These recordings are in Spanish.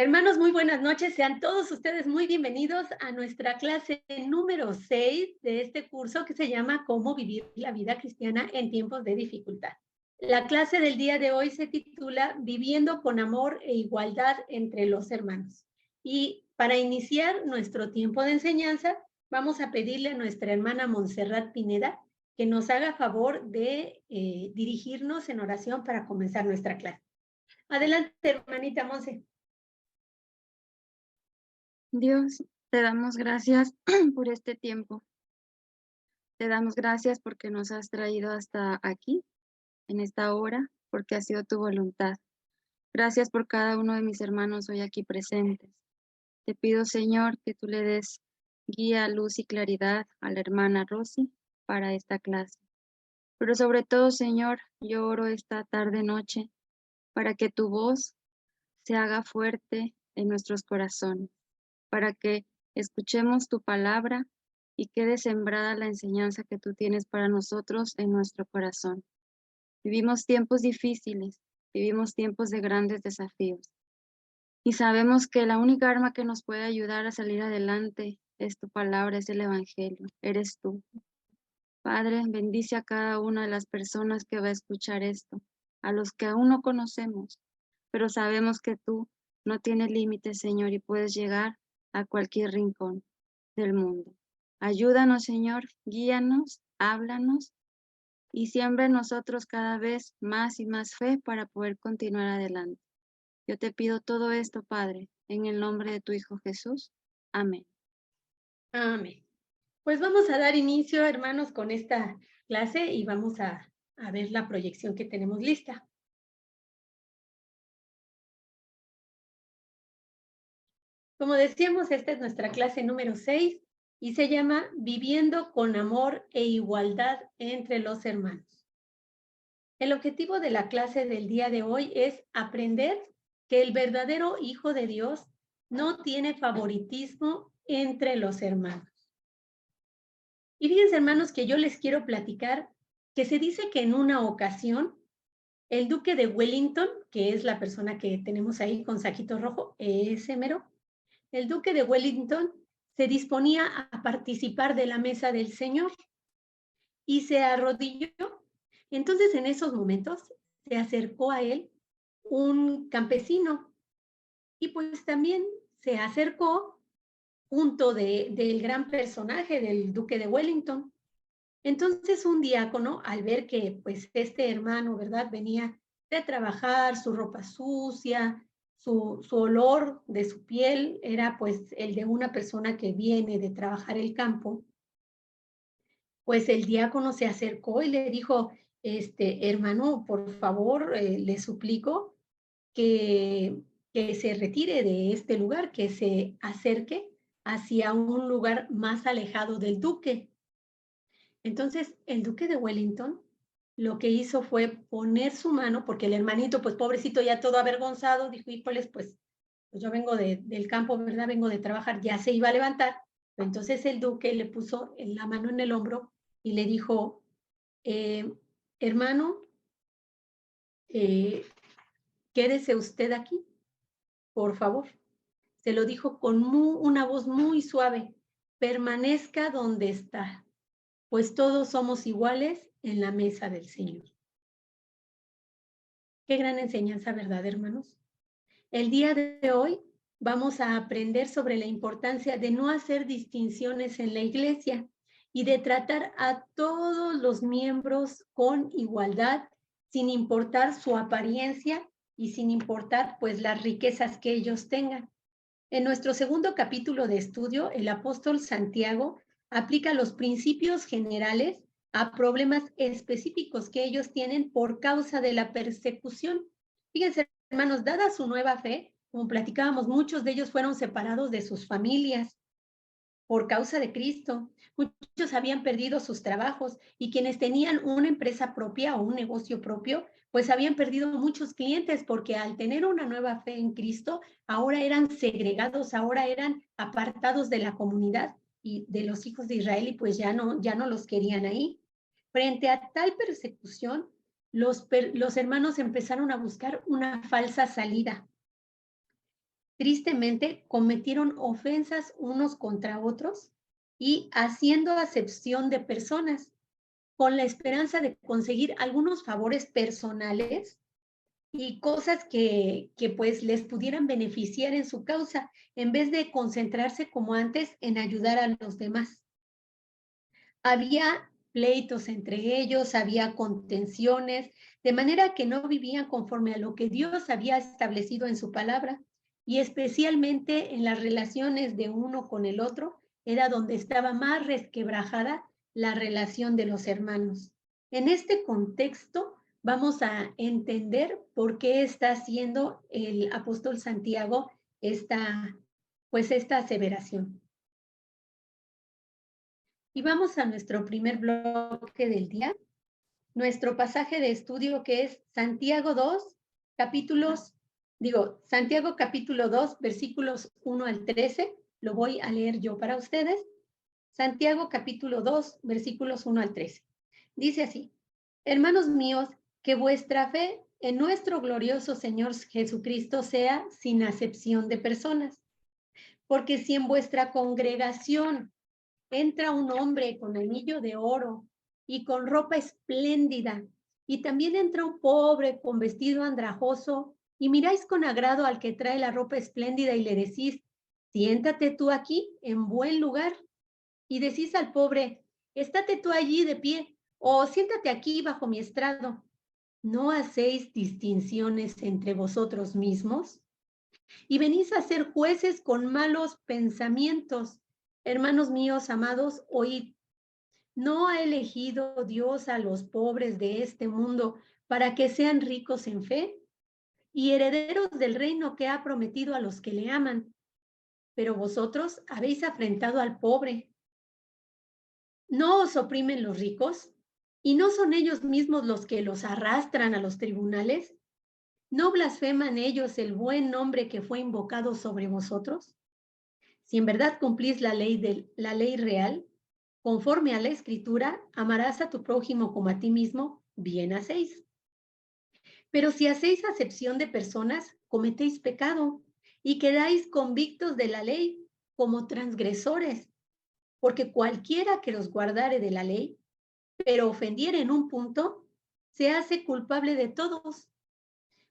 Hermanos, muy buenas noches. Sean todos ustedes muy bienvenidos a nuestra clase número 6 de este curso que se llama Cómo vivir la vida cristiana en tiempos de dificultad. La clase del día de hoy se titula Viviendo con amor e igualdad entre los hermanos. Y para iniciar nuestro tiempo de enseñanza, vamos a pedirle a nuestra hermana Montserrat Pineda que nos haga favor de dirigirnos en oración para comenzar nuestra clase. Adelante, hermanita Monse. Dios, te damos gracias por este tiempo. Te damos gracias porque nos has traído hasta aquí, en esta hora, porque ha sido tu voluntad. Gracias por cada uno de mis hermanos hoy aquí presentes. Te pido, Señor, que tú le des guía, luz y claridad a la hermana Rosy para esta clase. Pero sobre todo, Señor, yo oro esta tarde-noche para que tu voz se haga fuerte en nuestros corazones, para que escuchemos tu palabra y quede sembrada la enseñanza que tú tienes para nosotros en nuestro corazón. Vivimos tiempos difíciles, vivimos tiempos de grandes desafíos y sabemos que la única arma que nos puede ayudar a salir adelante es tu palabra, es el Evangelio, eres tú. Padre, bendice a cada una de las personas que va a escuchar esto, a los que aún no conocemos, pero sabemos que tú no tienes límites, Señor, y puedes llegar a cualquier rincón del mundo. Ayúdanos, Señor, guíanos, háblanos y siembra en nosotros cada vez más y más fe para poder continuar adelante. Yo te pido todo esto, Padre, en el nombre de tu Hijo Jesús. Amén. Amén. Pues vamos a dar inicio, hermanos, con esta clase y vamos a ver la proyección que tenemos lista. Como decíamos, esta es nuestra clase número 6 y se llama Viviendo con amor e igualdad entre los hermanos. El objetivo de la clase del día de hoy es aprender que el verdadero Hijo de Dios no tiene favoritismo entre los hermanos. Y fíjense, hermanos, que yo les quiero platicar que se dice que en una ocasión el duque de Wellington, que es la persona que tenemos ahí con saquito rojo, ese mero, el duque de Wellington se disponía a participar de la mesa del Señor y se arrodilló. Entonces, en esos momentos, se acercó a él un campesino y pues también se acercó junto del gran personaje del duque de Wellington. Entonces un diácono, al ver que pues este hermano, ¿verdad? Venía de trabajar, su ropa sucia, su olor de su piel era pues el de una persona que viene de trabajar el campo, pues el diácono se acercó y le dijo, hermano, por favor, le suplico que, que se retire de este lugar, que se acerque hacia un lugar más alejado del duque. Entonces, el duque de Wellington lo que hizo fue poner su mano, porque el hermanito, pues pobrecito, ya todo avergonzado, dijo, híjoles, pues yo vengo del campo, ¿verdad? Vengo de trabajar, ya se iba a levantar. Entonces el duque le puso la mano en el hombro y le dijo, eh, hermano, eh, quédese usted aquí, por favor. Se lo dijo con una voz muy suave, permanezca donde está, pues todos somos iguales en la mesa del Señor. Qué gran enseñanza, ¿verdad, hermanos? El día de hoy vamos a aprender sobre la importancia de no hacer distinciones en la iglesia y de tratar a todos los miembros con igualdad, sin importar su apariencia y sin importar pues las riquezas que ellos tengan. En nuestro segundo capítulo de estudio, el apóstol Santiago aplica los principios generales a problemas específicos que ellos tienen por causa de la persecución. Fíjense, hermanos, dada su nueva fe, como platicábamos, muchos de ellos fueron separados de sus familias por causa de Cristo. Muchos habían perdido sus trabajos y quienes tenían una empresa propia o un negocio propio, pues habían perdido muchos clientes porque al tener una nueva fe en Cristo, ahora eran segregados, ahora eran apartados de la comunidad y de los hijos de Israel y pues ya no los querían ahí. Frente a tal persecución, los hermanos empezaron a buscar una falsa salida. tristemente cometieron ofensas unos contra otros y haciendo acepción de personas con la esperanza de conseguir algunos favores personales y cosas que pues les pudieran beneficiar en su causa, en vez de concentrarse como antes en ayudar a los demás. Había pleitos entre ellos, había contenciones, de manera que no vivían conforme a lo que Dios había establecido en su palabra, y especialmente en las relaciones de uno con el otro, era donde estaba más resquebrajada la relación de los hermanos. En este contexto, vamos a entender por qué está haciendo el apóstol Santiago esta aseveración. Y vamos a nuestro primer bloque del día, nuestro pasaje de estudio que es Santiago 2, Santiago capítulo 2, versículos 1 al 13, lo voy a leer yo para ustedes. Santiago capítulo 2, versículos 1 al 13. Dice así: hermanos míos, que vuestra fe en nuestro glorioso Señor Jesucristo sea sin acepción de personas, porque si en vuestra congregación entra un hombre con anillo de oro y con ropa espléndida, y también entra un pobre con vestido andrajoso, y miráis con agrado al que trae la ropa espléndida y le decís, siéntate tú aquí en buen lugar, y decís al pobre, estate tú allí de pie, o siéntate aquí bajo mi estrado. ¿No hacéis distinciones entre vosotros mismos? Y venís a ser jueces con malos pensamientos. Hermanos míos amados, oíd, ¿no ha elegido Dios a los pobres de este mundo para que sean ricos en fe y herederos del reino que ha prometido a los que le aman? Pero vosotros habéis afrentado al pobre. ¿No os oprimen los ricos? ¿Y no son ellos mismos los que los arrastran a los tribunales? ¿No blasfeman ellos el buen nombre que fue invocado sobre vosotros? Si en verdad cumplís la ley real, conforme a la Escritura, amarás a tu prójimo como a ti mismo, bien hacéis. Pero si hacéis acepción de personas, cometéis pecado y quedáis convictos de la ley como transgresores, porque cualquiera que los guardare de la ley, pero ofendiere en un punto, se hace culpable de todos,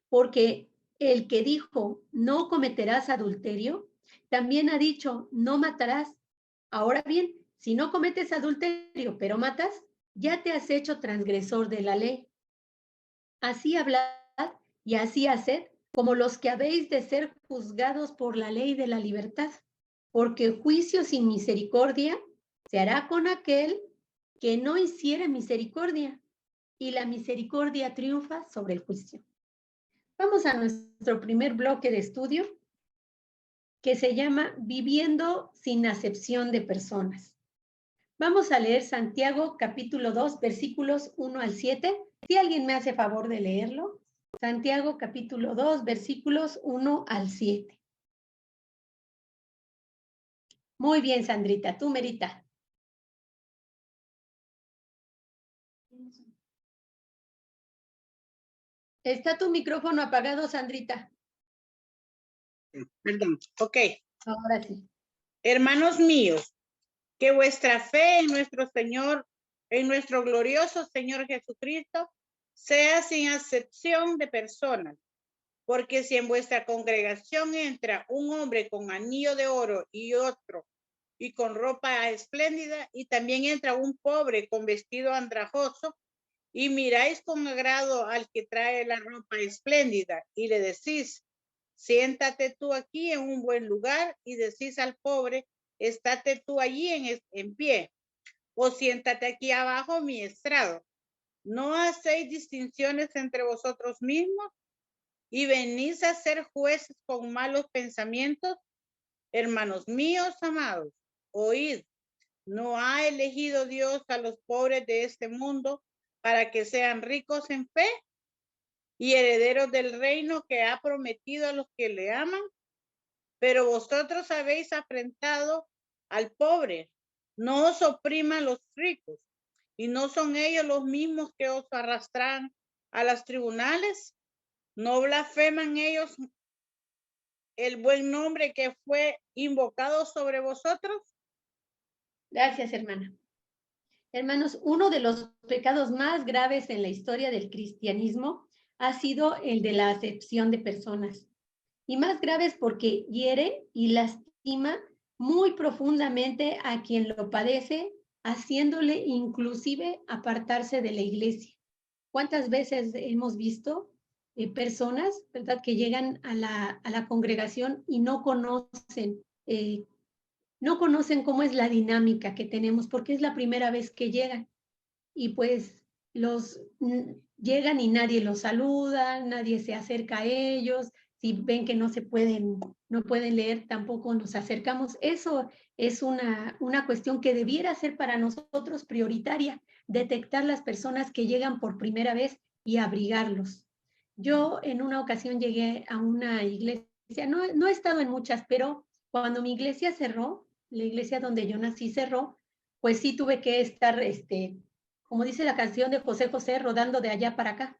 porque el que dijo, no cometerás adulterio, también ha dicho, no matarás. Ahora bien, si no cometes adulterio, pero matas, ya te has hecho transgresor de la ley. Así hablad y así haced como los que habéis de ser juzgados por la ley de la libertad, porque juicio sin misericordia se hará con aquel que no hiciere misericordia, y la misericordia triunfa sobre el juicio. Vamos a nuestro primer bloque de estudio, que se llama Viviendo sin acepción de personas. Vamos a leer Santiago capítulo 2, versículos 1 al 7. Si alguien me hace favor de leerlo. Santiago capítulo 2, versículos 1 al 7. Muy bien, Sandrita, tú merita. ¿Está tu micrófono apagado, Sandrita? Perdón, ok. Ahora sí. Hermanos míos, que vuestra fe en nuestro Señor, en nuestro glorioso Señor Jesucristo, sea sin acepción de personas. Porque si en vuestra congregación entra un hombre con anillo de oro y otro, y con ropa espléndida, y también entra un pobre con vestido andrajoso, y miráis con agrado al que trae la ropa espléndida, y le decís, siéntate tú aquí en un buen lugar, y decís al pobre, estate tú allí en pie, o siéntate aquí abajo mi estrado. ¿No hacéis distinciones entre vosotros mismos y venís a ser jueces con malos pensamientos? Hermanos míos amados, oíd, ¿no ha elegido Dios a los pobres de este mundo para que sean ricos en fe y herederos del reino que ha prometido a los que le aman? Pero vosotros habéis afrentado al pobre. No os opriman los ricos, y no son ellos los mismos que os arrastran a los tribunales. No blasfeman ellos el buen nombre que fue invocado sobre vosotros? Gracias, hermana. Hermanos, uno de los pecados más graves en la historia del cristianismo ha sido el de la acepción de personas. Y más graves porque hiere y lastima muy profundamente a quien lo padece, haciéndole inclusive apartarse de la iglesia. ¿Cuántas veces hemos visto personas, verdad, que llegan a la congregación y no conocen cómo es la dinámica que tenemos, porque es la primera vez que llegan y pues llegan y nadie los saluda, nadie se acerca a ellos, si ven que no pueden leer, tampoco nos acercamos. Eso es una cuestión que debiera ser para nosotros prioritaria, detectar las personas que llegan por primera vez y abrigarlos. Yo en una ocasión llegué a una iglesia, no he estado en muchas, pero cuando mi iglesia cerró, la iglesia donde yo nací cerró, pues sí tuve que estar, como dice la canción de José José, rodando de allá para acá.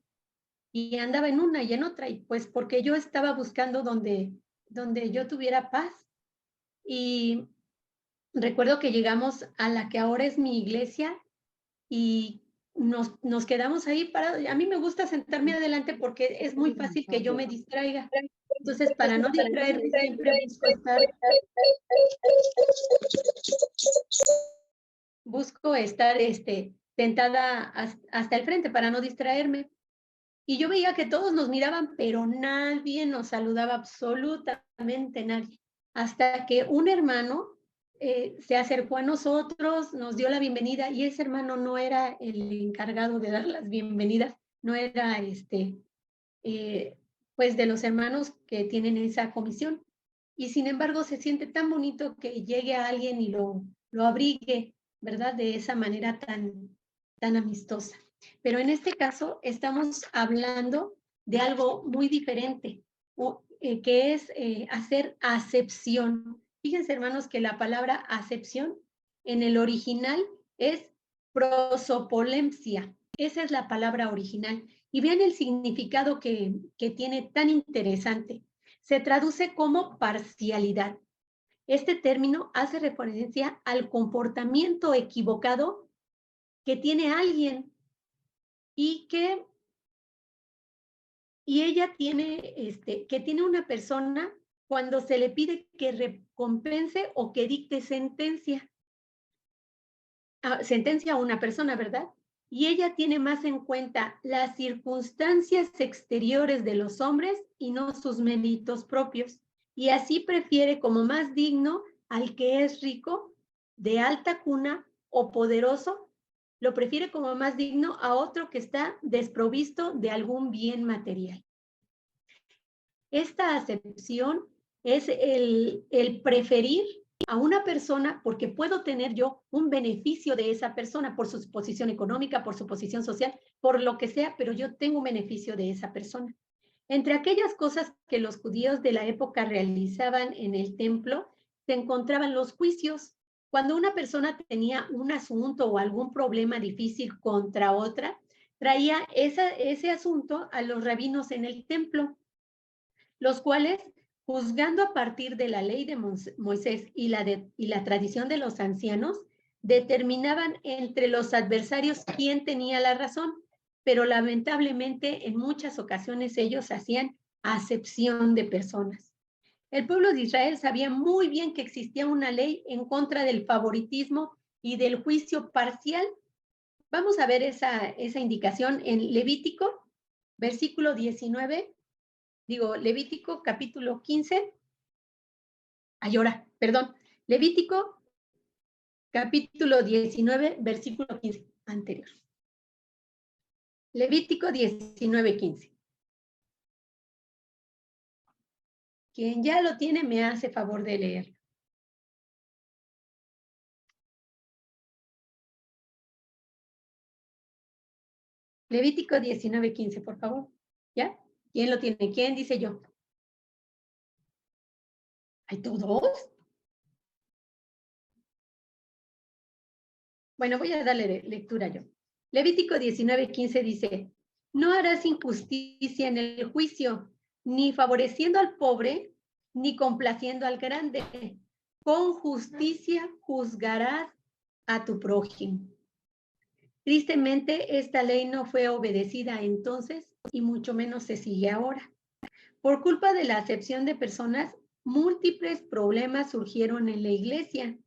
Y andaba en una y en otra, y pues porque yo estaba buscando donde yo tuviera paz. Y recuerdo que llegamos a la que ahora es mi iglesia y nos quedamos ahí parados. A mí me gusta sentarme adelante porque es muy fácil que yo me distraiga. Entonces, para no distraerme, siempre busco estar sentada hasta el frente para no distraerme. Y yo veía que todos nos miraban, pero nadie nos saludaba, absolutamente nadie. Hasta que un hermano se acercó a nosotros, nos dio la bienvenida, y ese hermano no era el encargado de dar las bienvenidas, no era pues de los hermanos que tienen esa comisión. Y sin embargo se siente tan bonito que llegue a alguien y lo abrigue, ¿verdad? De esa manera tan amistosa. Pero en este caso estamos hablando de algo muy diferente, que es hacer acepción. Fíjense, hermanos, que la palabra acepción en el original es prosopolemsia. Esa es la palabra original. Y vean el significado que tiene tan interesante. Se traduce como parcialidad. Este término hace referencia al comportamiento equivocado que tiene alguien y ella tiene, que tiene una persona cuando se le pide que recompense o que dicte sentencia. Sentencia a una persona, ¿verdad? Y ella tiene más en cuenta las circunstancias exteriores de los hombres y no sus méritos propios. Y así prefiere como más digno al que es rico, de alta cuna o poderoso, lo prefiere como más digno a otro que está desprovisto de algún bien material. Esta acepción es el preferir a una persona porque puedo tener yo un beneficio de esa persona por su posición económica, por su posición social, por lo que sea, pero yo tengo un beneficio de esa persona. Entre aquellas cosas que los judíos de la época realizaban en el templo, se encontraban los juicios. Cuando una persona tenía un asunto o algún problema difícil contra otra, traía ese asunto a los rabinos en el templo, los cuales, juzgando a partir de la ley de Moisés y la tradición de los ancianos, determinaban entre los adversarios quién tenía la razón, pero lamentablemente en muchas ocasiones ellos hacían acepción de personas. El pueblo de Israel sabía muy bien que existía una ley en contra del favoritismo y del juicio parcial. Vamos a ver esa indicación en Levítico, versículo 19. Levítico capítulo 15, Levítico capítulo 19, versículo 15, anterior. Levítico 19, 15. Quien ya lo tiene me hace favor de leer. Levítico 19, 15, por favor. ¿Ya? ¿Quién lo tiene? ¿Quién dice yo? ¿Hay todos? Bueno, voy a darle lectura yo. Levítico 19, 15 dice, no harás injusticia en el juicio, ni favoreciendo al pobre, ni complaciendo al grande. Con justicia juzgarás a tu prójimo. Tristemente, esta ley no fue obedecida entonces y mucho menos se sigue ahora. Por culpa de la acepción de personas, múltiples problemas surgieron en la iglesia.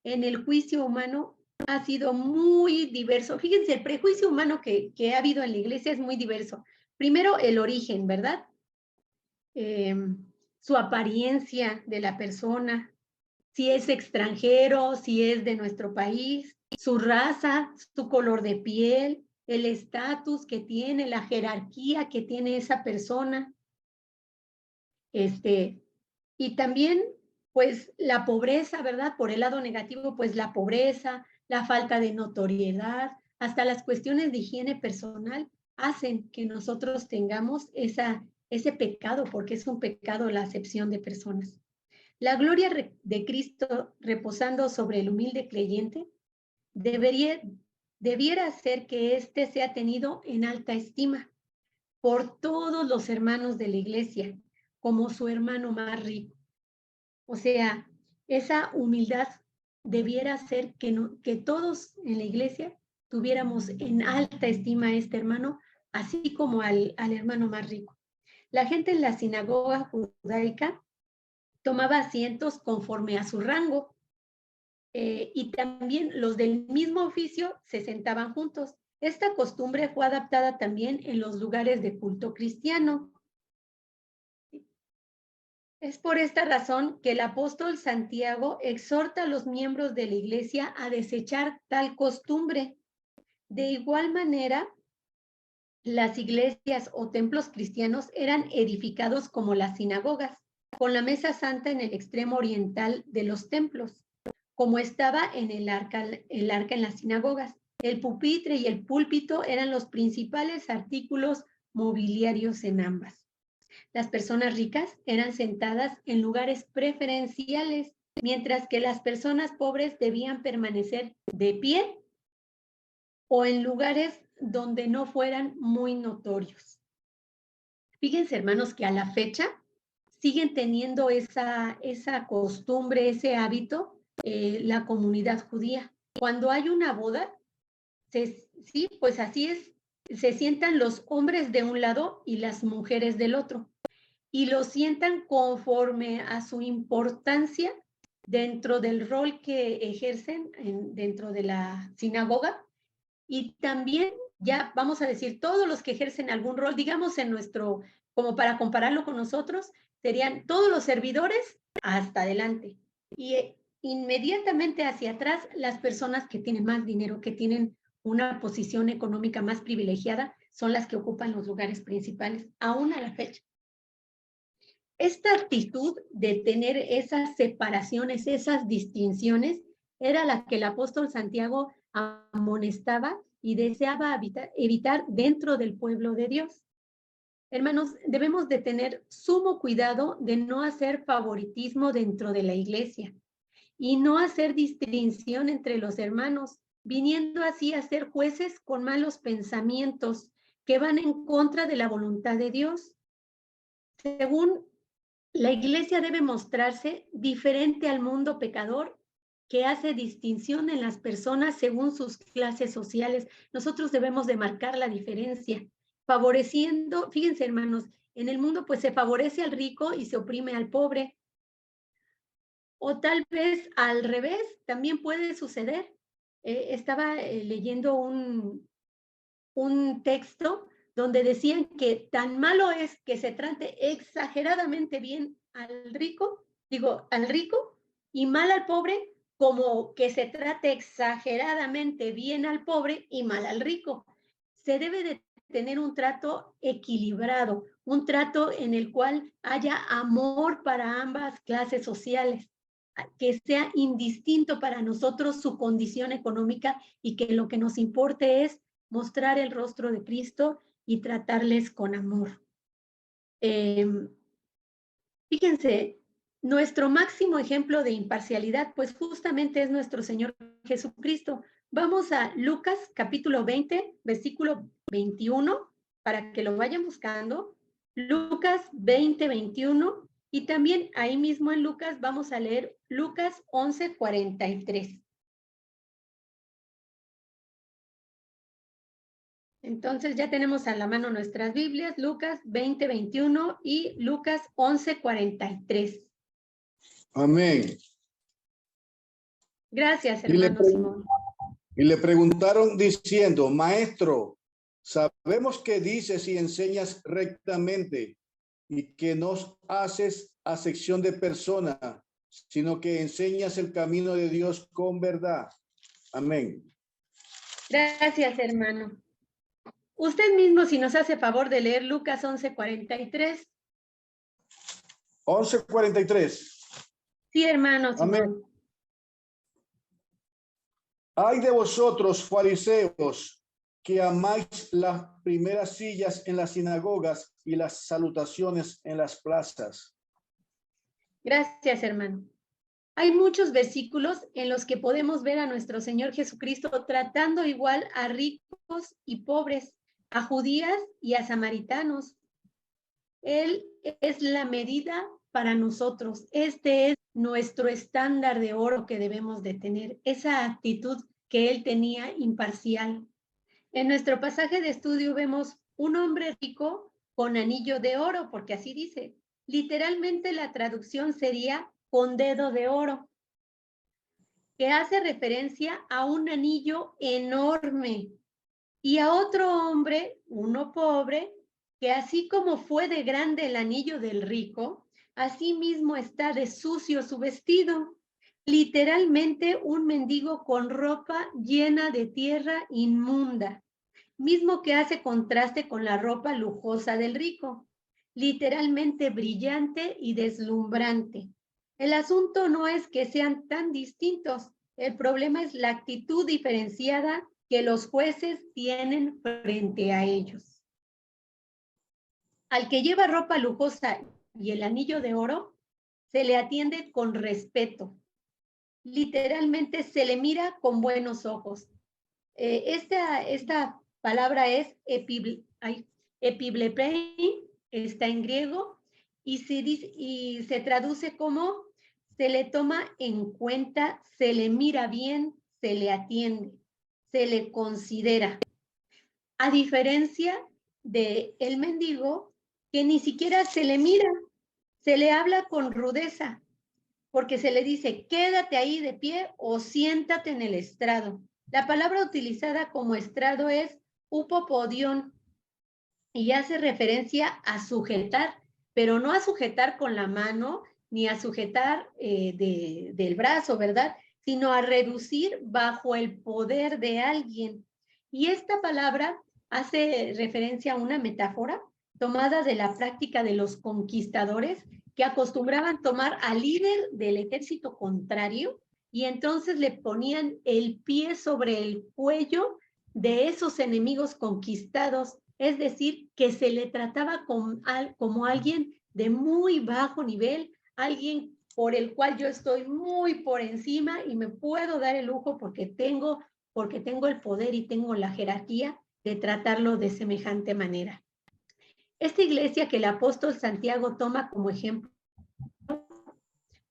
En el juicio humano ha sido muy diverso. Fíjense, el prejuicio humano que ha habido en la iglesia es muy diverso. Primero, el origen, ¿verdad? Su apariencia de la persona, si es extranjero, si es de nuestro país, su raza, su color de piel, el estatus que tiene, la jerarquía que tiene esa persona. Y también, pues, la pobreza, ¿verdad? Por el lado negativo, pues, la pobreza, la falta de notoriedad, hasta las cuestiones de higiene personal hacen que nosotros tengamos ese pecado, porque es un pecado la acepción de personas. La gloria de Cristo reposando sobre el humilde creyente debiera hacer que éste sea tenido en alta estima por todos los hermanos de la iglesia, como su hermano más rico. O sea, esa humildad debiera hacer que todos en la iglesia tuviéramos en alta estima a este hermano, así como al hermano más rico. La gente en la sinagoga judaica tomaba asientos conforme a su rango, y también los del mismo oficio se sentaban juntos. Esta costumbre fue adaptada también en los lugares de culto cristiano. Es por esta razón que el apóstol Santiago exhorta a los miembros de la iglesia a desechar tal costumbre. De igual manera, las iglesias o templos cristianos eran edificados como las sinagogas, con la mesa santa en el extremo oriental de los templos, como estaba en el arca en las sinagogas. El pupitre y el púlpito eran los principales artículos mobiliarios en ambas. Las personas ricas eran sentadas en lugares preferenciales, mientras que las personas pobres debían permanecer de pie o en lugares donde no fueran muy notorios. Fíjense, hermanos, que a la fecha siguen teniendo esa costumbre, ese hábito, la comunidad judía. Cuando hay una boda, sí, pues así es, se sientan los hombres de un lado y las mujeres del otro, y lo sientan conforme a su importancia dentro del rol que ejercen dentro de la sinagoga, y también, ya vamos a decir, todos los que ejercen algún rol, digamos en nuestro, como para compararlo con nosotros, serían todos los servidores hasta adelante, y inmediatamente hacia atrás las personas que tienen más dinero, que tienen una posición económica más privilegiada, son las que ocupan los lugares principales, aún a la fecha. Esta actitud de tener esas separaciones, esas distinciones, era la que el apóstol Santiago amonestaba y deseaba evitar dentro del pueblo de Dios. Hermanos, debemos de tener sumo cuidado de no hacer favoritismo dentro de la iglesia y no hacer distinción entre los hermanos, viniendo así a ser jueces con malos pensamientos que van en contra de la voluntad de Dios. Según la iglesia debe mostrarse diferente al mundo pecador que hace distinción en las personas según sus clases sociales. Nosotros debemos de marcar la diferencia, favoreciendo, fíjense hermanos, en el mundo pues se favorece al rico y se oprime al pobre. O tal vez al revés, también puede suceder. Estaba leyendo un texto donde decían que tan malo es que se trate exageradamente bien al rico, y mal al pobre, como que se trate exageradamente bien al pobre y mal al rico. Se debe de tener un trato equilibrado, un trato en el cual haya amor para ambas clases sociales, que sea indistinto para nosotros su condición económica y que lo que nos importe es mostrar el rostro de Cristo y tratarles con amor. Fíjense, nuestro máximo ejemplo de imparcialidad, pues justamente es nuestro Señor Jesucristo. Vamos a Lucas capítulo 20, versículo 21, para que lo vayan buscando. Lucas 20, 21, Y también ahí mismo en Lucas vamos a leer Lucas 11:43. Entonces ya tenemos a la mano nuestras Biblias, Lucas 20:21 y Lucas 11:43. Amén. Gracias, Y le, hermano Simón. y le preguntaron diciendo, Maestro, sabemos que dices y enseñas rectamente y que no haces acepción de persona, sino que enseñas el camino de Dios con verdad. Amén. Gracias, hermano. Usted mismo, si nos hace favor de leer Lucas 11:43. 11:43. Sí, hermano Simón. Amén. Ay de vosotros, fariseos, que amáis las primeras sillas en las sinagogas y las salutaciones en las plazas. Gracias, hermano. Hay muchos versículos en los que podemos ver a nuestro Señor Jesucristo tratando igual a ricos y pobres, a judías y a samaritanos. Él es la medida para nosotros. Este es nuestro estándar de oro que debemos de tener, esa actitud que él tenía imparcial. En nuestro pasaje de estudio vemos un hombre rico con anillo de oro, porque así dice. Literalmente la traducción sería con dedo de oro, que hace referencia a un anillo enorme, y a otro hombre, uno pobre, que así como fue de grande el anillo del rico, así mismo está de sucio su vestido. Literalmente un mendigo con ropa llena de tierra inmunda, mismo que hace contraste con la ropa lujosa del rico, literalmente brillante y deslumbrante. El asunto no es que sean tan distintos, el problema es la actitud diferenciada que los jueces tienen frente a ellos. Al que lleva ropa lujosa y el anillo de oro, se le atiende con respeto. Literalmente se le mira con buenos ojos. Esta palabra es epiblepein, está en griego, y se traduce como se le toma en cuenta, se le mira bien, se le atiende, se le considera. A diferencia de el mendigo, que ni siquiera se le mira, se le habla con rudeza, porque se le dice, quédate ahí de pie o siéntate en el estrado. La palabra utilizada como estrado es upopodión y hace referencia a sujetar, pero no a sujetar con la mano ni a sujetar del brazo, ¿verdad? Sino a reducir bajo el poder de alguien. Y esta palabra hace referencia a una metáfora tomada de la práctica de los conquistadores que acostumbraban tomar al líder del ejército contrario y entonces le ponían el pie sobre el cuello de esos enemigos conquistados, es decir, que se le trataba como alguien de muy bajo nivel, alguien por el cual yo estoy muy por encima y me puedo dar el lujo porque tengo el poder y tengo la jerarquía de tratarlo de semejante manera. Esta iglesia que el apóstol Santiago toma como ejemplo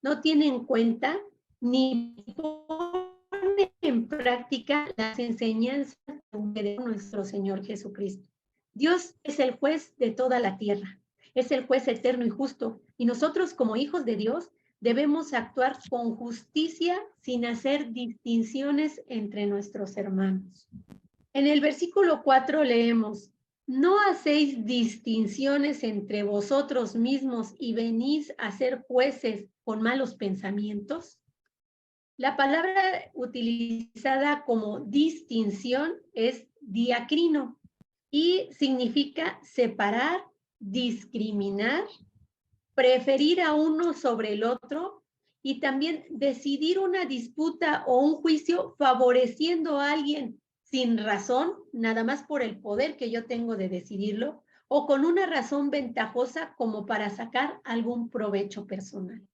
no tiene en cuenta ni pone en práctica las enseñanzas de nuestro Señor Jesucristo. Dios es el juez de toda la tierra, es el juez eterno y justo, y nosotros como hijos de Dios debemos actuar con justicia sin hacer distinciones entre nuestros hermanos. En el versículo 4 leemos, ¿no hacéis distinciones entre vosotros mismos y venís a ser jueces con malos pensamientos? La palabra utilizada como distinción es diacrino y significa separar, discriminar, preferir a uno sobre el otro y también decidir una disputa o un juicio favoreciendo a alguien sin razón, nada más por el poder que yo tengo de decidirlo, o con una razón ventajosa como para sacar algún provecho personal.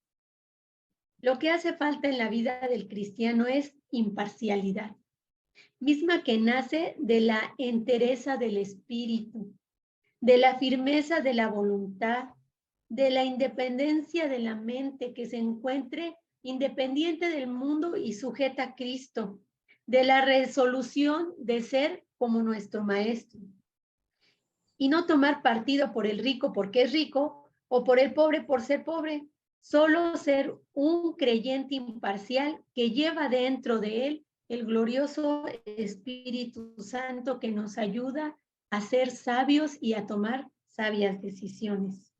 Lo que hace falta en la vida del cristiano es imparcialidad, misma que nace de la entereza del espíritu, de la firmeza de la voluntad, de la independencia de la mente, que se encuentre independiente del mundo y sujeta a Cristo, de la resolución de ser como nuestro Maestro, y no tomar partido por el rico porque es rico o por el pobre por ser pobre, solo ser un creyente imparcial que lleva dentro de él el glorioso Espíritu Santo que nos ayuda a ser sabios y a tomar sabias decisiones.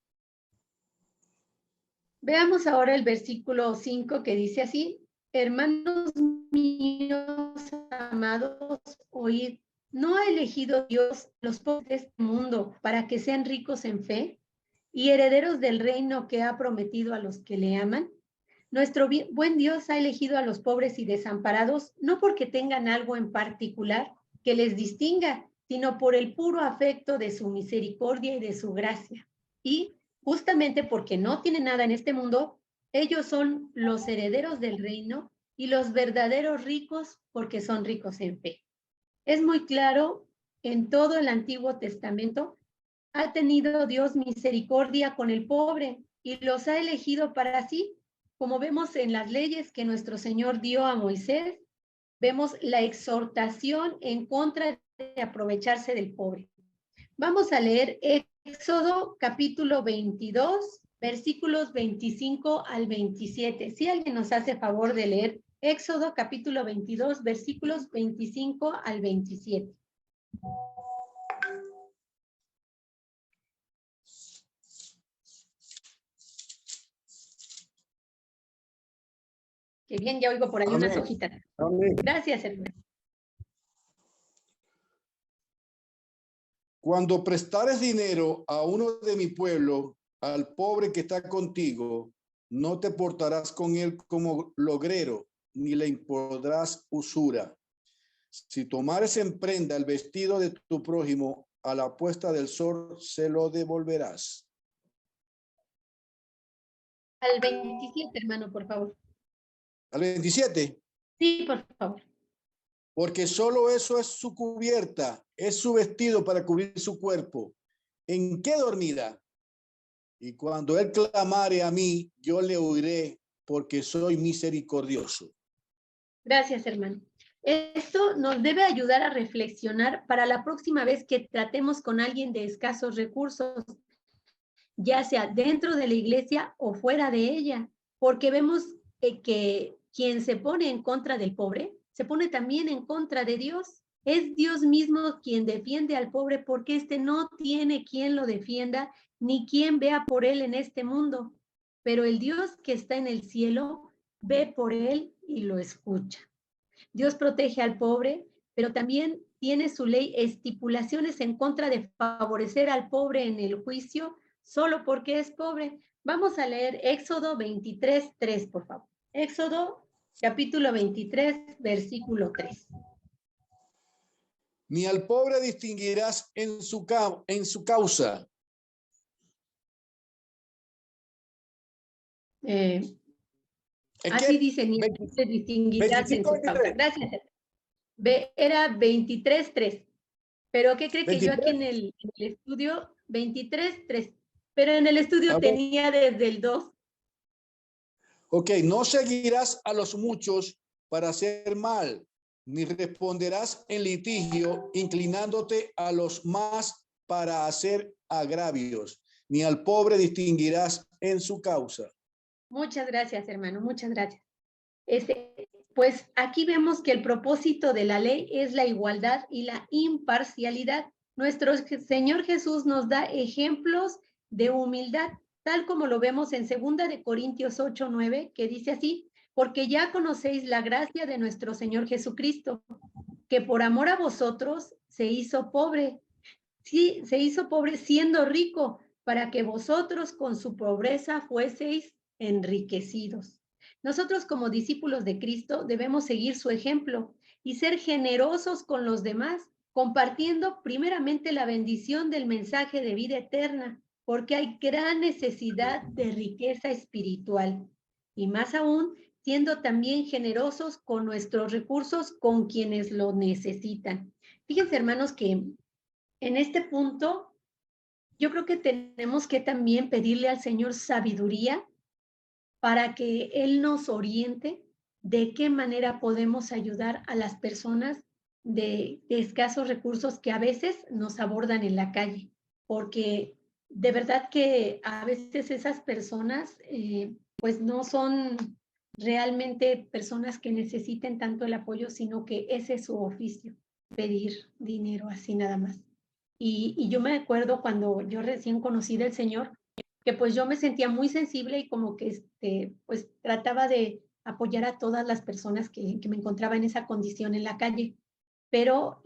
Veamos ahora el versículo 5 que dice así: hermanos míos amados, oíd, ¿no ha elegido Dios los pobres de este mundo para que sean ricos en fe y herederos del reino que ha prometido a los que le aman? Nuestro buen Dios ha elegido a los pobres y desamparados no porque tengan algo en particular que les distinga, sino por el puro afecto de su misericordia y de su gracia. Y justamente porque no tienen nada en este mundo, ellos son los herederos del reino y los verdaderos ricos porque son ricos en fe. Es muy claro, en todo el Antiguo Testamento ha tenido Dios misericordia con el pobre y los ha elegido para sí. Como vemos en las leyes que nuestro Señor dio a Moisés, vemos la exhortación en contra de aprovecharse del pobre. Vamos a leer Éxodo capítulo 22, versículos 25 al 27. Si alguien nos hace favor de leer Éxodo capítulo 22, versículos 25 al 27. Qué bien, ya oigo por ahí unas hojitas. Amén. Gracias, hermano. Cuando prestares dinero a uno de mi pueblo, al pobre que está contigo, no te portarás con él como logrero, ni le impondrás usura. Si tomares en prenda el vestido de tu prójimo, a la puesta del sol se lo devolverás. Al 27, hermano, por favor. Al 27. Sí, por favor. Porque solo eso es su cubierta, es su vestido para cubrir su cuerpo. ¿En qué dormirá? Y cuando él clamare a mí, yo le oiré, porque soy misericordioso. Gracias, hermano. Esto nos debe ayudar a reflexionar para la próxima vez que tratemos con alguien de escasos recursos, ya sea dentro de la iglesia o fuera de ella, porque vemos que quien se pone en contra del pobre, se pone también en contra de Dios. Es Dios mismo quien defiende al pobre porque éste no tiene quien lo defienda ni quien vea por él en este mundo. Pero el Dios que está en el cielo ve por él y lo escucha. Dios protege al pobre, pero también tiene su ley estipulaciones en contra de favorecer al pobre en el juicio solo porque es pobre. Vamos a leer Éxodo 23, 3, por favor. Éxodo capítulo 23, versículo 3. Ni al pobre distinguirás en su causa. Así dice, ni al pobre distinguirás en su causa. Gracias. Era 23, 3. Pero ¿qué cree 23? Que yo aquí en el estudio, 23, 3. Pero en el estudio tenía desde el 2. Ok, no seguirás a los muchos para hacer mal, ni responderás en litigio inclinándote a los más para hacer agravios, ni al pobre distinguirás en su causa. Muchas gracias, hermano, muchas gracias. Pues aquí vemos que el propósito de la ley es la igualdad y la imparcialidad. Nuestro Señor Jesús nos da ejemplos de humildad, tal como lo vemos en 2 de Corintios 8, 9, que dice así: porque ya conocéis la gracia de nuestro Señor Jesucristo, que por amor a vosotros se hizo pobre. Sí, se hizo pobre siendo rico, para que vosotros con su pobreza fueseis enriquecidos. Nosotros como discípulos de Cristo debemos seguir su ejemplo y ser generosos con los demás, compartiendo primeramente la bendición del mensaje de vida eterna, porque hay gran necesidad de riqueza espiritual. Y más aún, siendo también generosos con nuestros recursos con quienes lo necesitan. Fíjense, hermanos, que en este punto yo creo que tenemos que también pedirle al Señor sabiduría para que Él nos oriente de qué manera podemos ayudar a las personas de escasos recursos que a veces nos abordan en la calle, porque de verdad que a veces esas personas pues no son realmente personas que necesiten tanto el apoyo, sino que ese es su oficio, pedir dinero así nada más. Y yo me acuerdo cuando yo recién conocí del Señor, que pues yo me sentía muy sensible y como que pues trataba de apoyar a todas las personas que me encontraba en esa condición en la calle. Pero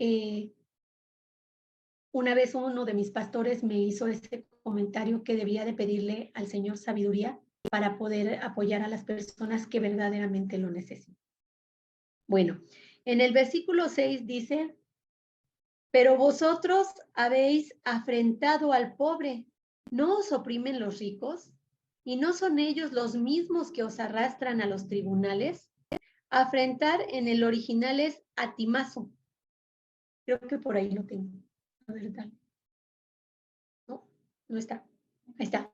una vez uno de mis pastores me hizo ese comentario que debía de pedirle al Señor sabiduría para poder apoyar a las personas que verdaderamente lo necesitan. Bueno, en el versículo 6 dice, pero vosotros habéis afrentado al pobre, ¿no os oprimen los ricos? ¿Y no son ellos los mismos que os arrastran a los tribunales? Afrentar en el original es atimazo. Creo que por ahí lo tengo. A ver, tal. No, no está. Ahí está.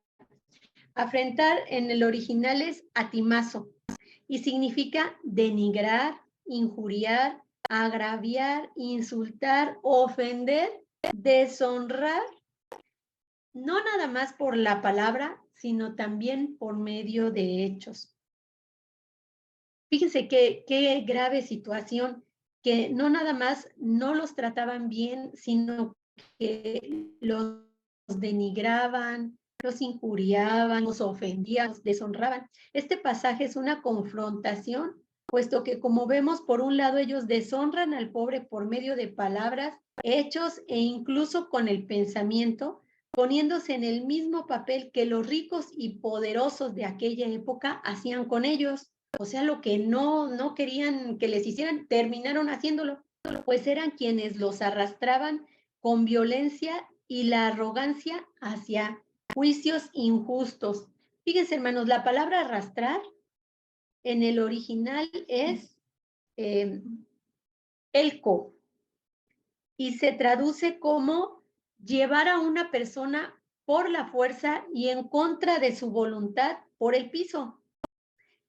Afrentar en el original es atimazo y significa denigrar, injuriar, agraviar, insultar, ofender, deshonrar, no nada más por la palabra, sino también por medio de hechos. Fíjense qué grave situación, que no nada más no los trataban bien, sino que los denigraban, los injuriaban, los ofendían, los deshonraban. Este pasaje es una confrontación, puesto que como vemos, por un lado ellos deshonran al pobre por medio de palabras, hechos e incluso con el pensamiento, poniéndose en el mismo papel que los ricos y poderosos de aquella época hacían con ellos. O sea, lo que no querían que les hicieran, terminaron haciéndolo, pues eran quienes los arrastraban con violencia y la arrogancia hacia juicios injustos. Fíjense, hermanos, la palabra arrastrar en el original es elco y se traduce como llevar a una persona por la fuerza y en contra de su voluntad por el piso.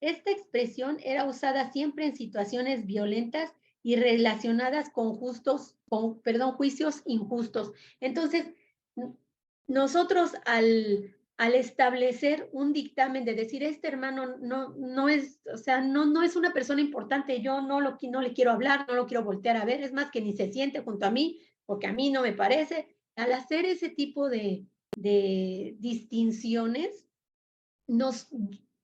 Esta expresión era usada siempre en situaciones violentas y relacionadas con juicios injustos. Entonces, nosotros al establecer un dictamen de decir, este hermano no es, o sea, no es una persona importante, yo no le quiero hablar, no lo quiero voltear a ver, es más que ni se siente junto a mí, porque a mí no me parece. Al hacer ese tipo de distinciones,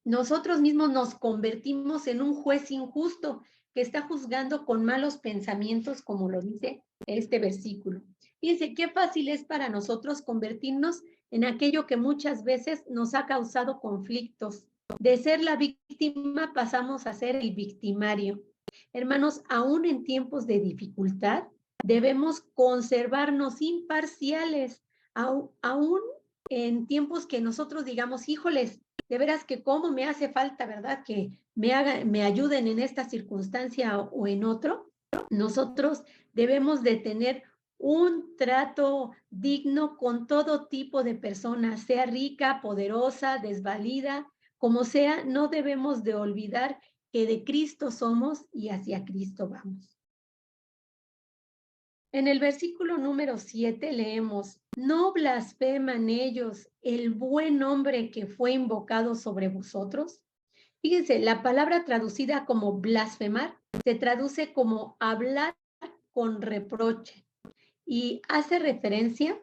nosotros mismos nos convertimos en un juez injusto que está juzgando con malos pensamientos, como lo dice este versículo. Fíjense qué fácil es para nosotros convertirnos en aquello que muchas veces nos ha causado conflictos. De ser la víctima pasamos a ser el victimario. Hermanos, aún en tiempos de dificultad, debemos conservarnos imparciales, aún en tiempos que nosotros digamos, híjoles, de veras que cómo me hace falta, ¿verdad? Que me ayuden en esta circunstancia o en otro. Nosotros debemos de tener un trato digno con todo tipo de personas, sea rica, poderosa, desvalida, como sea, no debemos de olvidar que de Cristo somos y hacia Cristo vamos. En el versículo número 7 leemos, ¿no blasfeman ellos el buen nombre que fue invocado sobre vosotros? Fíjense, la palabra traducida como blasfemar se traduce como hablar con reproche y hace referencia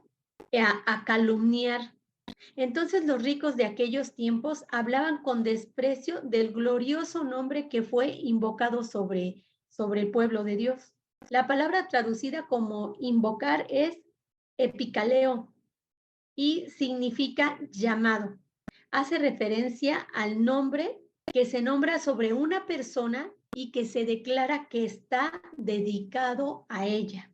a calumniar. Entonces los ricos de aquellos tiempos hablaban con desprecio del glorioso nombre que fue invocado sobre el pueblo de Dios. La palabra traducida como invocar es epicaleo y significa llamado. Hace referencia al nombre que se nombra sobre una persona y que se declara que está dedicado a ella.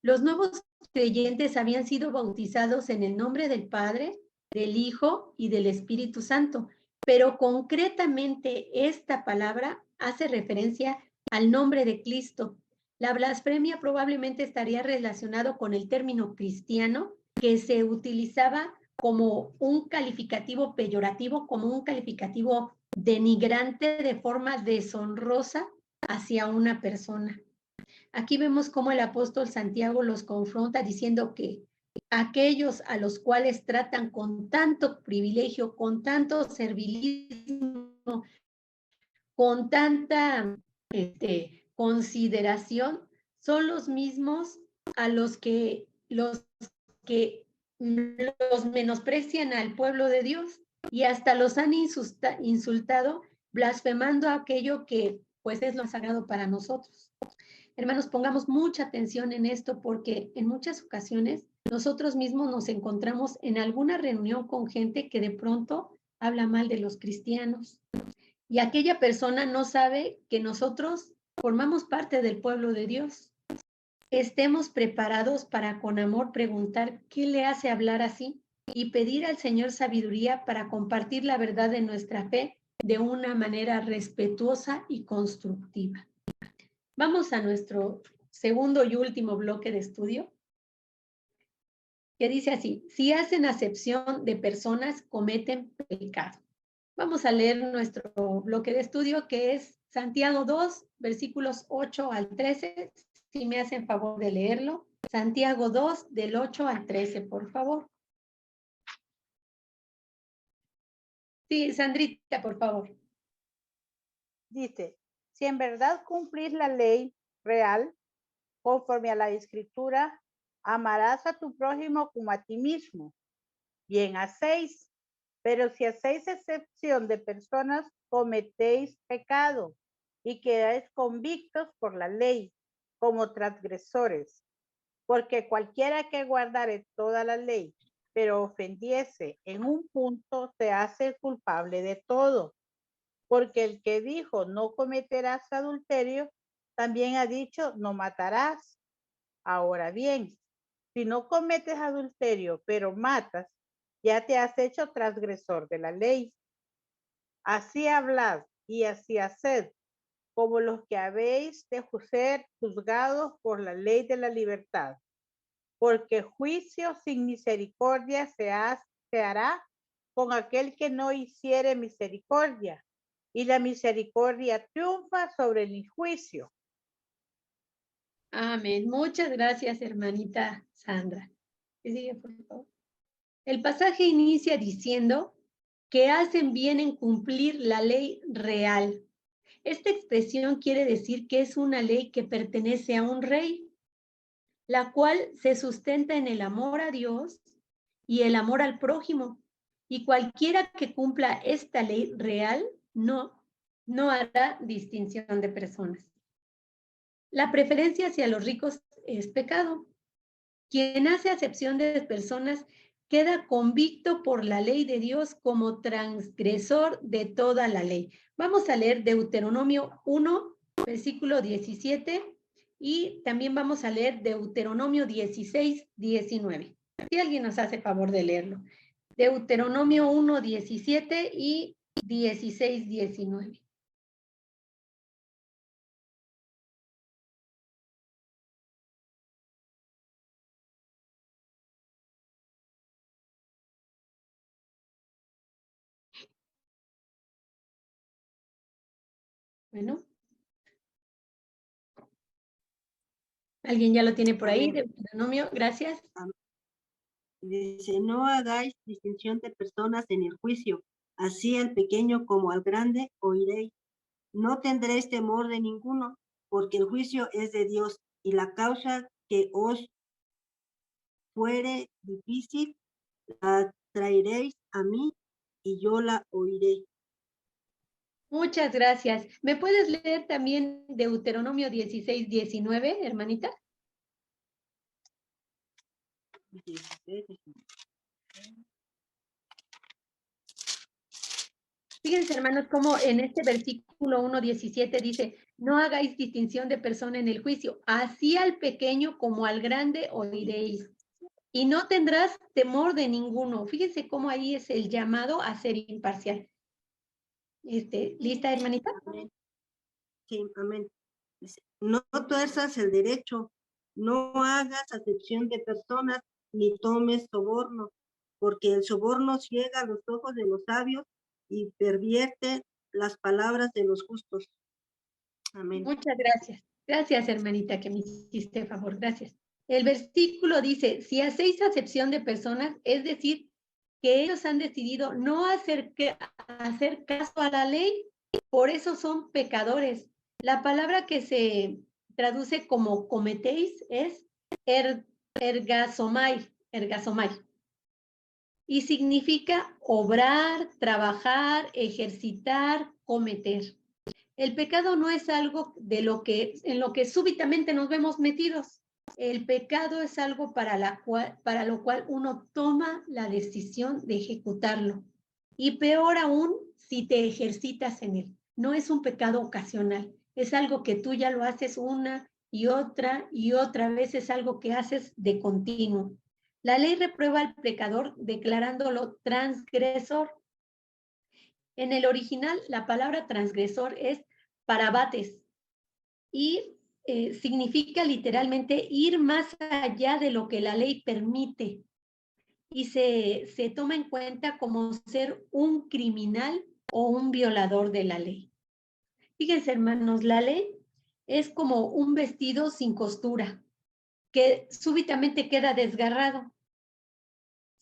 Los nuevos creyentes habían sido bautizados en el nombre del Padre, del Hijo y del Espíritu Santo, pero concretamente esta palabra hace referencia al nombre de Cristo. La blasfemia probablemente estaría relacionado con el término cristiano que se utilizaba como un calificativo peyorativo, como un calificativo denigrante de forma deshonrosa hacia una persona. Aquí vemos cómo el apóstol Santiago los confronta diciendo que aquellos a los cuales tratan con tanto privilegio, con tanto servilismo, con tanta consideración, son los mismos a los que los menosprecian al pueblo de Dios y hasta los han insultado, blasfemando aquello que pues es lo sagrado para nosotros. Hermanos, pongamos mucha atención en esto porque en muchas ocasiones nosotros mismos nos encontramos en alguna reunión con gente que de pronto habla mal de los cristianos y aquella persona no sabe que nosotros formamos parte del pueblo de Dios. Estemos preparados para con amor preguntar qué le hace hablar así y pedir al Señor sabiduría para compartir la verdad de nuestra fe de una manera respetuosa y constructiva. Vamos a nuestro segundo y último bloque de estudio, que dice así: si hacen acepción de personas, cometen pecado. Vamos a leer nuestro bloque de estudio, que es Santiago 2, versículos 8 al 13. Si me hacen favor de leerlo. Santiago 2, del 8 al 13, por favor. Sí, Sandrita, por favor. Dice, si en verdad cumplís la ley real, conforme a la escritura, amarás a tu prójimo como a ti mismo. Bien hacéis, pero si hacéis excepción de personas, cometéis pecado y quedáis convictos por la ley como transgresores. Porque cualquiera que guardare toda la ley, pero ofendiese en un punto, se hace culpable de todo. Porque el que dijo no cometerás adulterio, también ha dicho no matarás. Ahora bien, si no cometes adulterio, pero matas, ya te has hecho transgresor de la ley. Así hablad y así haced, como los que habéis de ser juzgados por la ley de la libertad. Porque juicio sin misericordia se hará con aquel que no hiciere misericordia, y la misericordia triunfa sobre el injuicio. Amén. Muchas gracias, hermanita Sandra. Sigue, por favor. El pasaje inicia diciendo que hacen bien en cumplir la ley real. Esta expresión quiere decir que es una ley que pertenece a un rey, la cual se sustenta en el amor a Dios y el amor al prójimo. Y cualquiera que cumpla esta ley real no hará distinción de personas. La preferencia hacia los ricos es pecado. Quien hace acepción de personas queda convicto por la ley de Dios como transgresor de toda la ley. Vamos a leer Deuteronomio 1, versículo 17, y también vamos a leer Deuteronomio 16, 19. Si alguien nos hace favor de leerlo. Deuteronomio 1, 17 y 16, 19. Bueno. ¿Alguien ya lo tiene por ahí? Deuteronomio, gracias. Dice, no hagáis distinción de personas en el juicio, así al pequeño como al grande oiréis. No tendréis temor de ninguno, porque el juicio es de Dios, y la causa que os fuere difícil, la traeréis a mí, y yo la oiré. Muchas gracias. ¿Me puedes leer también Deuteronomio 16, 19, hermanita? 16. Fíjense, hermanos, cómo en este versículo 1:17 dice, no hagáis distinción de persona en el juicio, así al pequeño como al grande oiréis, y no tendrás temor de ninguno. Fíjense cómo ahí es el llamado a ser imparcial. ¿Lista, hermanita? Amén. Sí, amén. Dice, no tuerzas el derecho, no hagas acepción de personas, ni tomes soborno, porque el soborno ciega los ojos de los sabios y pervierte las palabras de los justos. Amén. Muchas gracias. Gracias, hermanita, que me hiciste favor. Gracias. El versículo dice, si hacéis acepción de personas, es decir, que ellos han decidido no hacer caso a la ley, por eso son pecadores. La palabra que se traduce como cometéis es ergasomai, y significa obrar, trabajar, ejercitar, cometer. El pecado no es algo en lo que súbitamente nos vemos metidos. El pecado es algo para lo cual uno toma la decisión de ejecutarlo. Y peor aún, si te ejercitas en él. No es un pecado ocasional, es algo que tú ya lo haces una y otra vez, es algo que haces de continuo. La ley reprueba al pecador declarándolo transgresor. En el original, la palabra transgresor es parabates y significa literalmente ir más allá de lo que la ley permite y se toma en cuenta como ser un criminal o un violador de la ley. Fíjense, hermanos, la ley es como un vestido sin costura que súbitamente queda desgarrado.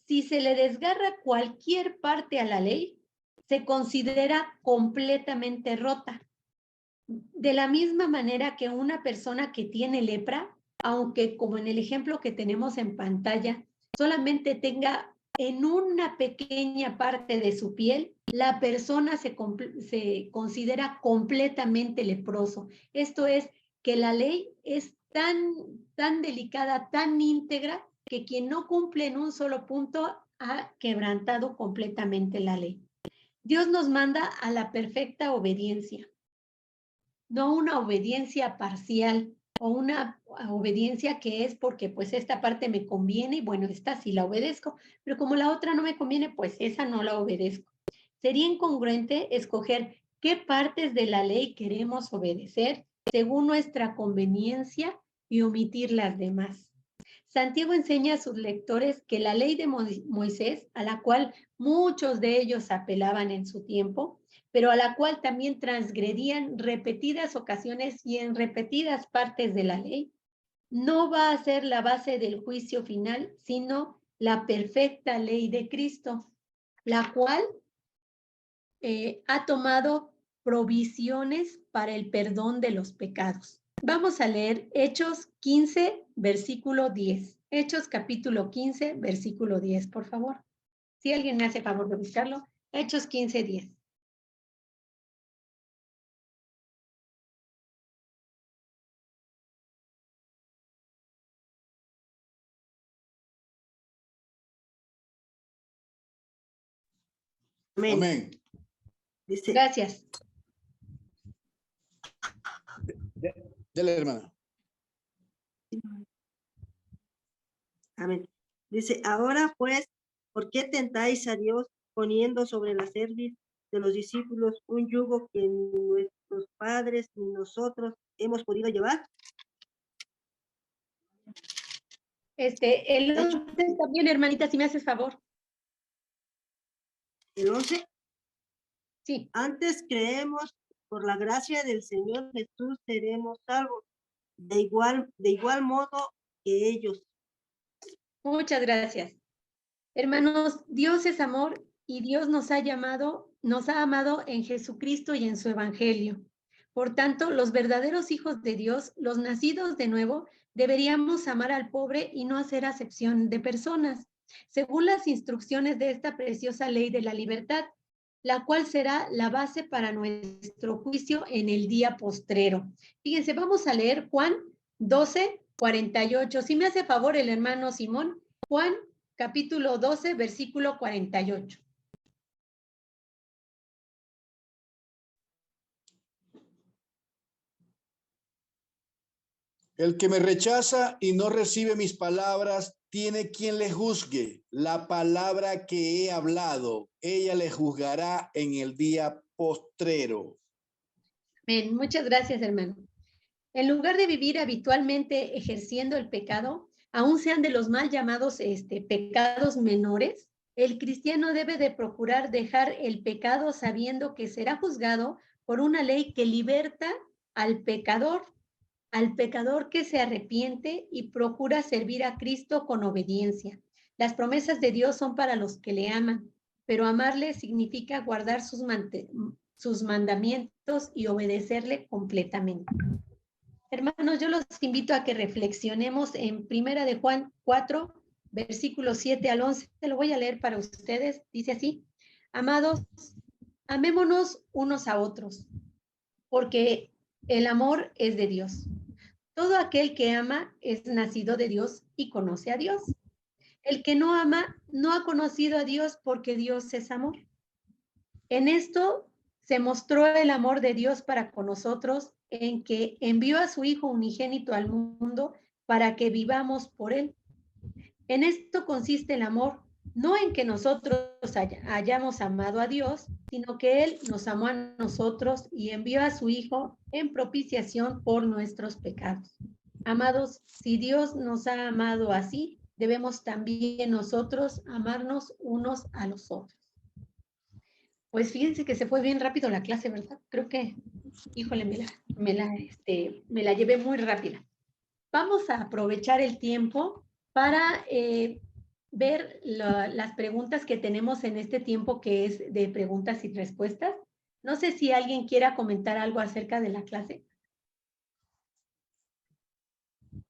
Si se le desgarra cualquier parte a la ley, se considera completamente rota. De la misma manera que una persona que tiene lepra, aunque como en el ejemplo que tenemos en pantalla, solamente tenga en una pequeña parte de su piel, la persona se considera completamente leproso. Esto es que la ley es tan delicada, tan íntegra, que quien no cumple en un solo punto ha quebrantado completamente la ley. Dios nos manda a la perfecta obediencia, no una obediencia parcial o una obediencia que es porque pues esta parte me conviene y bueno, esta sí la obedezco, pero como la otra no me conviene, pues esa no la obedezco. Sería incongruente escoger qué partes de la ley queremos obedecer según nuestra conveniencia y omitir las demás. Santiago enseña a sus lectores que la ley de Moisés, a la cual muchos de ellos apelaban en su tiempo, pero a la cual también transgredían repetidas ocasiones y en repetidas partes de la ley, no va a ser la base del juicio final, sino la perfecta ley de Cristo, la cual ha tomado provisiones para el perdón de los pecados. Vamos a leer Hechos 15, versículo 10. Hechos capítulo 15, versículo 10, por favor. Si alguien me hace favor de buscarlo. Hechos 15, 10. Amén. Amén. Dice, Gracias. Dele, hermana. amén. Dice, ahora pues, ¿por qué tentáis a Dios poniendo sobre la cerviz de los discípulos un yugo que ni nuestros padres ni nosotros hemos podido llevar? El 11 también, hermanita, si me haces favor. El 11. Sí. Antes creemos, por la gracia del Señor Jesús seremos salvos, de igual modo que ellos. Muchas gracias. Hermanos, Dios es amor y Dios nos ha amado en Jesucristo y en su evangelio. Por tanto, los verdaderos hijos de Dios, los nacidos de nuevo, deberíamos amar al pobre y no hacer acepción de personas, según las instrucciones de esta preciosa ley de la libertad, la cual será la base para nuestro juicio en el día postrero. Fíjense, vamos a leer Juan 12, 48. Si me hace favor el hermano Simón, Juan capítulo 12, versículo 48. El que me rechaza y no recibe mis palabras, tiene quien le juzgue. La palabra que he hablado, ella le juzgará en el día postrero. Bien, muchas gracias, hermano. En lugar de vivir habitualmente ejerciendo el pecado, aun sean de los mal llamados pecados menores, el cristiano debe de procurar dejar el pecado sabiendo que será juzgado por una ley que liberta al pecador que se arrepiente y procura servir a Cristo con obediencia. Las promesas de Dios son para los que le aman, pero amarle significa guardar sus mandamientos y obedecerle completamente. Hermanos, yo los invito a que reflexionemos en 1 de Juan 4, versículos 7 al 11. Te lo voy a leer para ustedes. Dice así: Amados, amémonos unos a otros, porque el amor es de Dios. Todo aquel que ama es nacido de Dios y conoce a Dios. El que no ama no ha conocido a Dios, porque Dios es amor. En esto se mostró el amor de Dios para con nosotros, en que envió a su Hijo unigénito al mundo para que vivamos por él. En esto consiste el amor, no en que nosotros hayamos amado a Dios, sino que Él nos amó a nosotros y envió a su Hijo en propiciación por nuestros pecados. Amados, si Dios nos ha amado así, debemos también nosotros amarnos unos a los otros. Pues fíjense que se fue bien rápido la clase, ¿verdad? Creo que, híjole, me la llevé muy rápida. Vamos a aprovechar el tiempo para ver las preguntas que tenemos en este tiempo, que es de preguntas y respuestas. No sé si alguien quiera comentar algo acerca de la clase.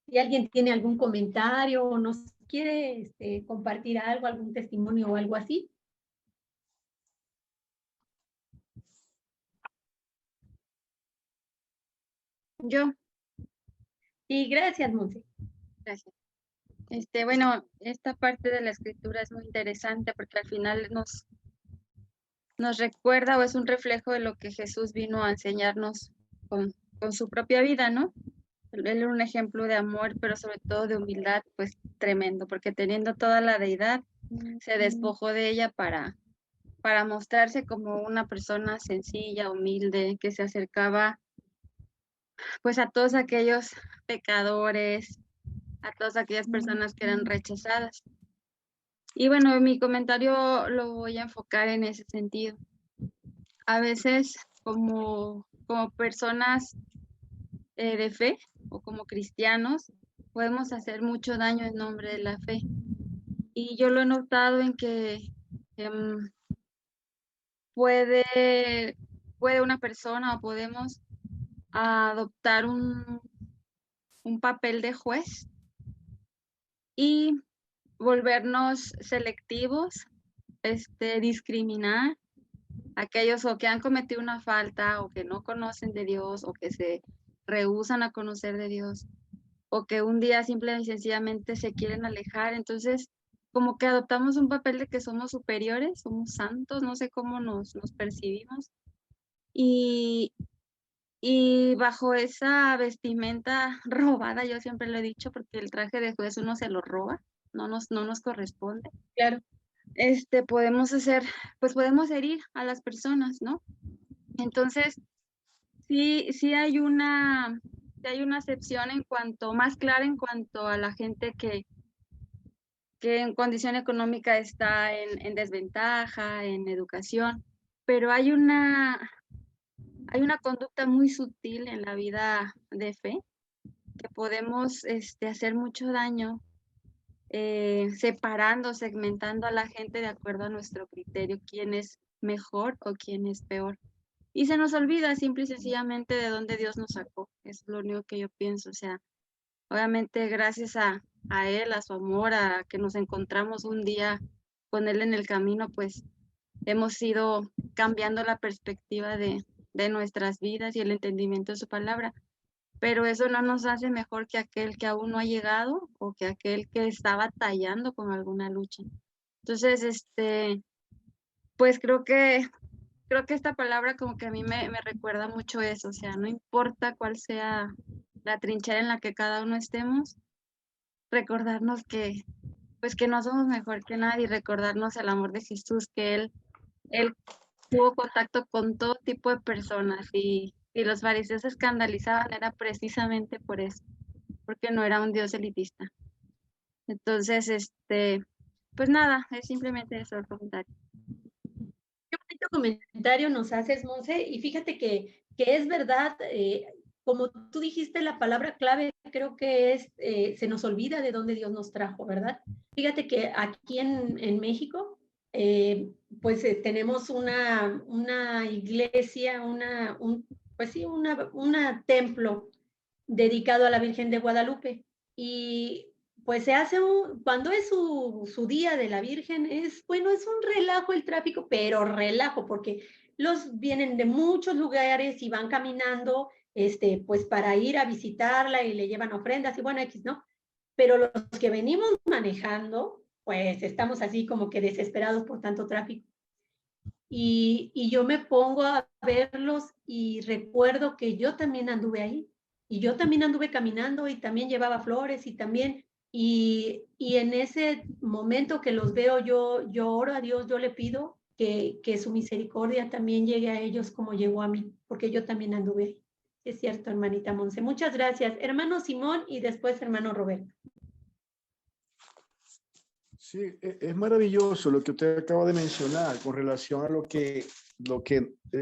Si alguien tiene algún comentario o nos quiere compartir algo, algún testimonio o algo así. Yo, Sí, gracias, Monse. gracias. Bueno, esta parte de la escritura es muy interesante porque al final nos recuerda o es un reflejo de lo que Jesús vino a enseñarnos con su propia vida, ¿no? Él era un ejemplo de amor, pero sobre todo de humildad, pues tremendo, porque teniendo toda la deidad, se despojó de ella para mostrarse como una persona sencilla, humilde, que se acercaba pues a todos aquellos pecadores, a todas aquellas personas que eran rechazadas. Y bueno, mi comentario lo voy a enfocar en ese sentido. A veces como personas de fe o como cristianos podemos hacer mucho daño en nombre de la fe. Y yo lo he notado en que puede una persona o podemos adoptar un papel de juez y volvernos selectivos, discriminar a aquellos o que han cometido una falta o que no conocen de Dios o que se rehúsan a conocer de Dios o que un día simple y sencillamente se quieren alejar. Entonces, como que adoptamos un papel de que somos superiores, somos santos, no sé cómo nos percibimos. Y bajo esa vestimenta robada, yo siempre lo he dicho, porque el traje de juez uno se lo roba, no nos corresponde. Claro. Podemos podemos herir a las personas, ¿no? Entonces, sí hay una acepción más clara en cuanto a la gente que en condición económica está en desventaja, en educación, pero hay una conducta muy sutil en la vida de fe que podemos hacer mucho daño separando, segmentando a la gente de acuerdo a nuestro criterio, quién es mejor o quién es peor. Y se nos olvida simple y sencillamente de dónde Dios nos sacó. Es lo único que yo pienso. O sea, obviamente gracias a Él, a su amor, a que nos encontramos un día con Él en el camino, pues hemos ido cambiando la perspectiva de nuestras vidas y el entendimiento de su palabra. Pero eso no nos hace mejor que aquel que aún no ha llegado o que aquel que está batallando con alguna lucha. Entonces, pues creo que esta palabra como que a mí me recuerda mucho eso. O sea, no importa cuál sea la trinchera en la que cada uno estemos, recordarnos que pues que no somos mejor que nadie, recordarnos el amor de Jesús, que Él tuvo contacto con todo tipo de personas y los fariseos se escandalizaban, era precisamente por eso, porque no era un Dios elitista. Entonces, pues nada, es simplemente eso el comentario. Qué bonito comentario nos haces, Monse, y fíjate que es verdad, como tú dijiste, la palabra clave creo que es, se nos olvida de dónde Dios nos trajo, ¿verdad? Fíjate que aquí en México, pues tenemos una iglesia, pues sí, una templo dedicado a la Virgen de Guadalupe, y pues se hace cuando es su día de la Virgen, bueno, es un relajo el tráfico, pero relajo, porque los vienen de muchos lugares y van caminando, pues para ir a visitarla y le llevan ofrendas y bueno, X, ¿no? Pero los que venimos manejando, pues estamos así como que desesperados por tanto tráfico. Y yo me pongo a verlos y recuerdo que yo también anduve ahí y yo también anduve caminando y también llevaba flores y también, y en ese momento que los veo, yo oro a Dios, yo le pido que su misericordia también llegue a ellos como llegó a mí, porque yo también anduve ahí. Es cierto, hermanita Monse. Muchas gracias. Hermano Simón y después hermano Roberto. Sí, es maravilloso lo que usted acaba de mencionar con relación a lo que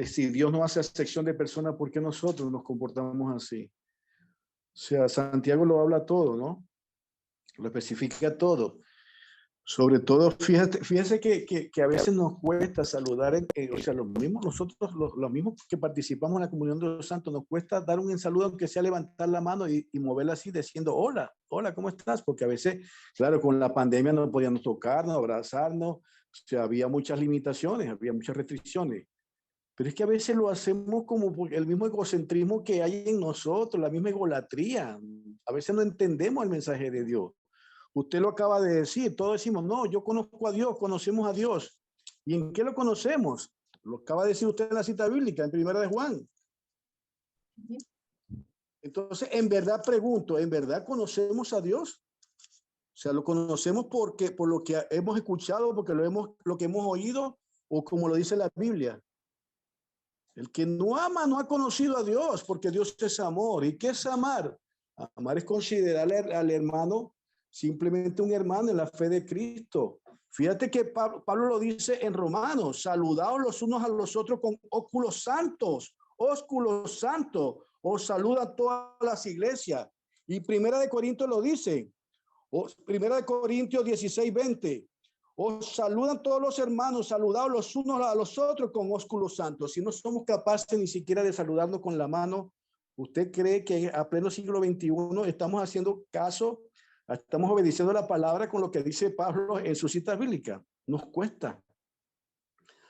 si Dios no hace acepción de personas, ¿por qué nosotros nos comportamos así? O sea, Santiago lo habla todo, ¿no? Lo especifica todo. Sobre todo, fíjese que a veces nos cuesta saludar, o sea, nosotros, los mismos que participamos en la comunión de los santos, nos cuesta dar un saludo, aunque sea levantar la mano y moverla así, diciendo, hola, hola, ¿cómo estás? Porque a veces, claro, con la pandemia no podíamos tocarnos, abrazarnos, o sea, había muchas limitaciones, había muchas restricciones. Pero es que a veces lo hacemos como por el mismo egocentrismo que hay en nosotros, la misma egolatría. A veces no entendemos el mensaje de Dios. Usted lo acaba de decir, todos decimos, no, yo conozco a Dios, conocemos a Dios. ¿Y en qué lo conocemos? Lo acaba de decir usted en la cita bíblica, en Primera de Juan. Entonces, en verdad pregunto, ¿en verdad conocemos a Dios? O sea, ¿lo conocemos por lo que hemos escuchado, porque lo que hemos oído, o como lo dice la Biblia? El que no ama no ha conocido a Dios, porque Dios es amor. ¿Y qué es amar? Amar es considerar al hermano simplemente un hermano en la fe de Cristo. Fíjate que Pablo lo dice en Romanos, saludaos los unos a los otros con ósculos santos, ósculos santos, os saluda todas las iglesias. Y Primera de Corintios lo dice, Primera de Corintios 16:20, os saludan todos los hermanos, saludaos los unos a los otros con ósculos santos. Si no somos capaces ni siquiera de saludarnos con la mano, ¿usted cree que a pleno siglo XXI estamos haciendo caso? Estamos obedeciendo la palabra con lo que dice Pablo en su cita bíblica. Nos cuesta.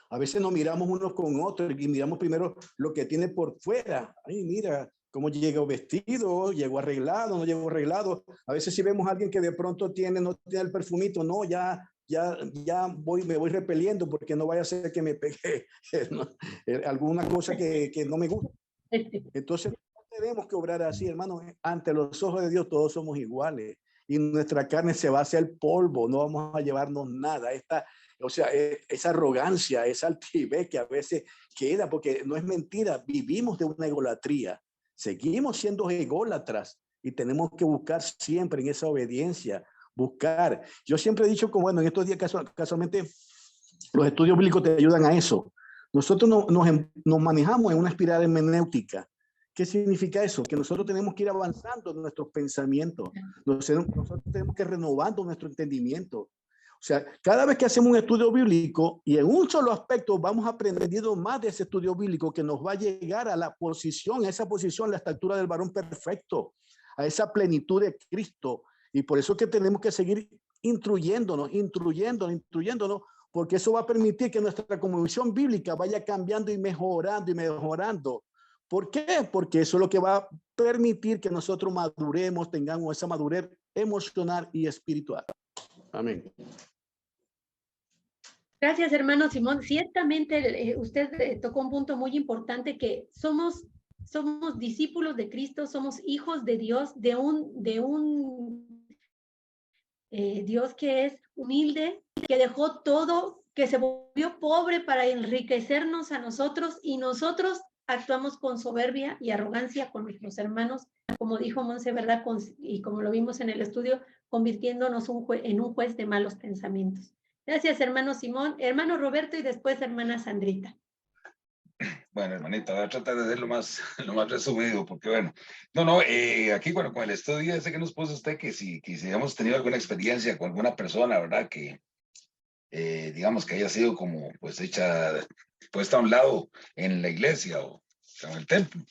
A veces nos miramos unos con otros y miramos primero lo que tiene por fuera. Ay, mira cómo llegó vestido, llegó arreglado, no llegó arreglado. A veces si vemos a alguien que de pronto no tiene el perfumito, no, ya me voy repeliendo porque no vaya a ser que me pegue alguna cosa que no me gusta. Entonces no tenemos que obrar así, hermano. Ante los ojos de Dios todos somos iguales. Y nuestra carne se va a hacer polvo, no vamos a llevarnos nada. Esa arrogancia, esa altivez que a veces queda, porque no es mentira, vivimos de una egolatría, seguimos siendo ególatras y tenemos que buscar siempre en esa obediencia, buscar. Yo siempre he dicho, como bueno, en estos días casualmente los estudios bíblicos te ayudan a eso. Nosotros nos manejamos en una espiral hermenéutica. ¿Qué significa eso? Que nosotros tenemos que ir avanzando en nuestros pensamientos. Nosotros tenemos que ir renovando nuestro entendimiento. O sea, cada vez que hacemos un estudio bíblico y en un solo aspecto vamos aprendiendo más de ese estudio bíblico que nos va a llegar a la posición, a esa posición, a la estatura del varón perfecto, a esa plenitud de Cristo. Y por eso es que tenemos que seguir instruyéndonos, porque eso va a permitir que nuestra convicción bíblica vaya cambiando y mejorando. ¿Por qué? Porque eso es lo que va a permitir que nosotros maduremos, tengamos esa madurez emocional y espiritual. Amén. Gracias, hermano Simón. Ciertamente usted tocó un punto muy importante, que somos discípulos de Cristo, somos hijos de Dios, de un Dios que es humilde, que dejó todo, que se volvió pobre para enriquecernos a nosotros, y nosotros actuamos con soberbia y arrogancia con nuestros hermanos, como dijo Monse, ¿verdad? Y como lo vimos en el estudio, convirtiéndonos en un juez de malos pensamientos. Gracias, hermano Simón, hermano Roberto y después hermana Sandrita. Bueno, hermanita, voy a tratar de ser lo más resumido, porque bueno, aquí bueno, con el estudio ese que nos puso usted, que si hemos tenido alguna experiencia con alguna persona, ¿verdad? Que digamos que haya sido como pues puesta a un lado en la iglesia o en el templo.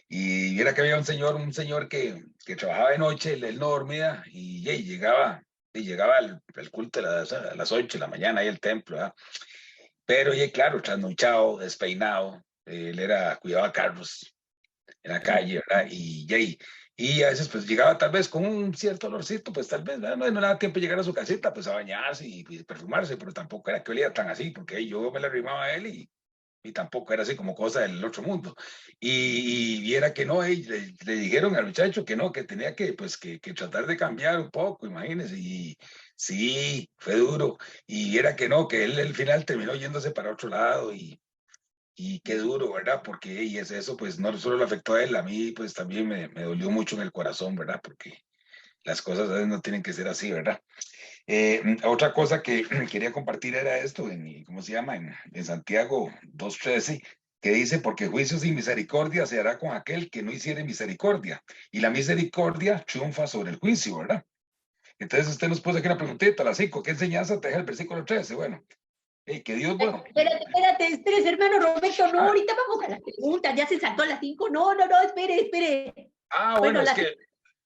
Y viera que había un señor que trabajaba de noche, él no dormía y llegaba al culto a las 8 de la mañana ahí al templo, ¿verdad? Pero claro, trasnochado, despeinado, él cuidaba carros en la calle, ¿verdad? Y a veces pues llegaba tal vez con un cierto olorcito, pues tal vez no le daba tiempo de llegar a su casita, pues a bañarse y perfumarse, pero tampoco era que olía tan así, porque yo me la arrimaba a él y tampoco era así como cosa del otro mundo. Y viera que no, le dijeron al muchacho que no, que tenía que tratar de cambiar un poco, imagínense, y sí, fue duro, y viera que no, que él al final terminó yéndose para otro lado y qué duro, ¿verdad? Porque eso pues no solo le afectó a él, a mí pues también me dolió mucho en el corazón, ¿verdad? Porque las cosas a veces no tienen que ser así, ¿verdad? Otra cosa que quería compartir era esto, ¿cómo se llama? En Santiago 2:13, que dice, porque juicio sin misericordia se hará con aquel que no hiciere misericordia, y la misericordia triunfa sobre el juicio, ¿verdad? Entonces usted nos puede hacer una preguntita a las 5, ¿qué enseñanza te deja el versículo 13? Bueno, que Dios, bueno. Espérate, hermano Roberto, no, ahorita vamos a las preguntas, ya se saltó a las 5, no, espere. Bueno, es que,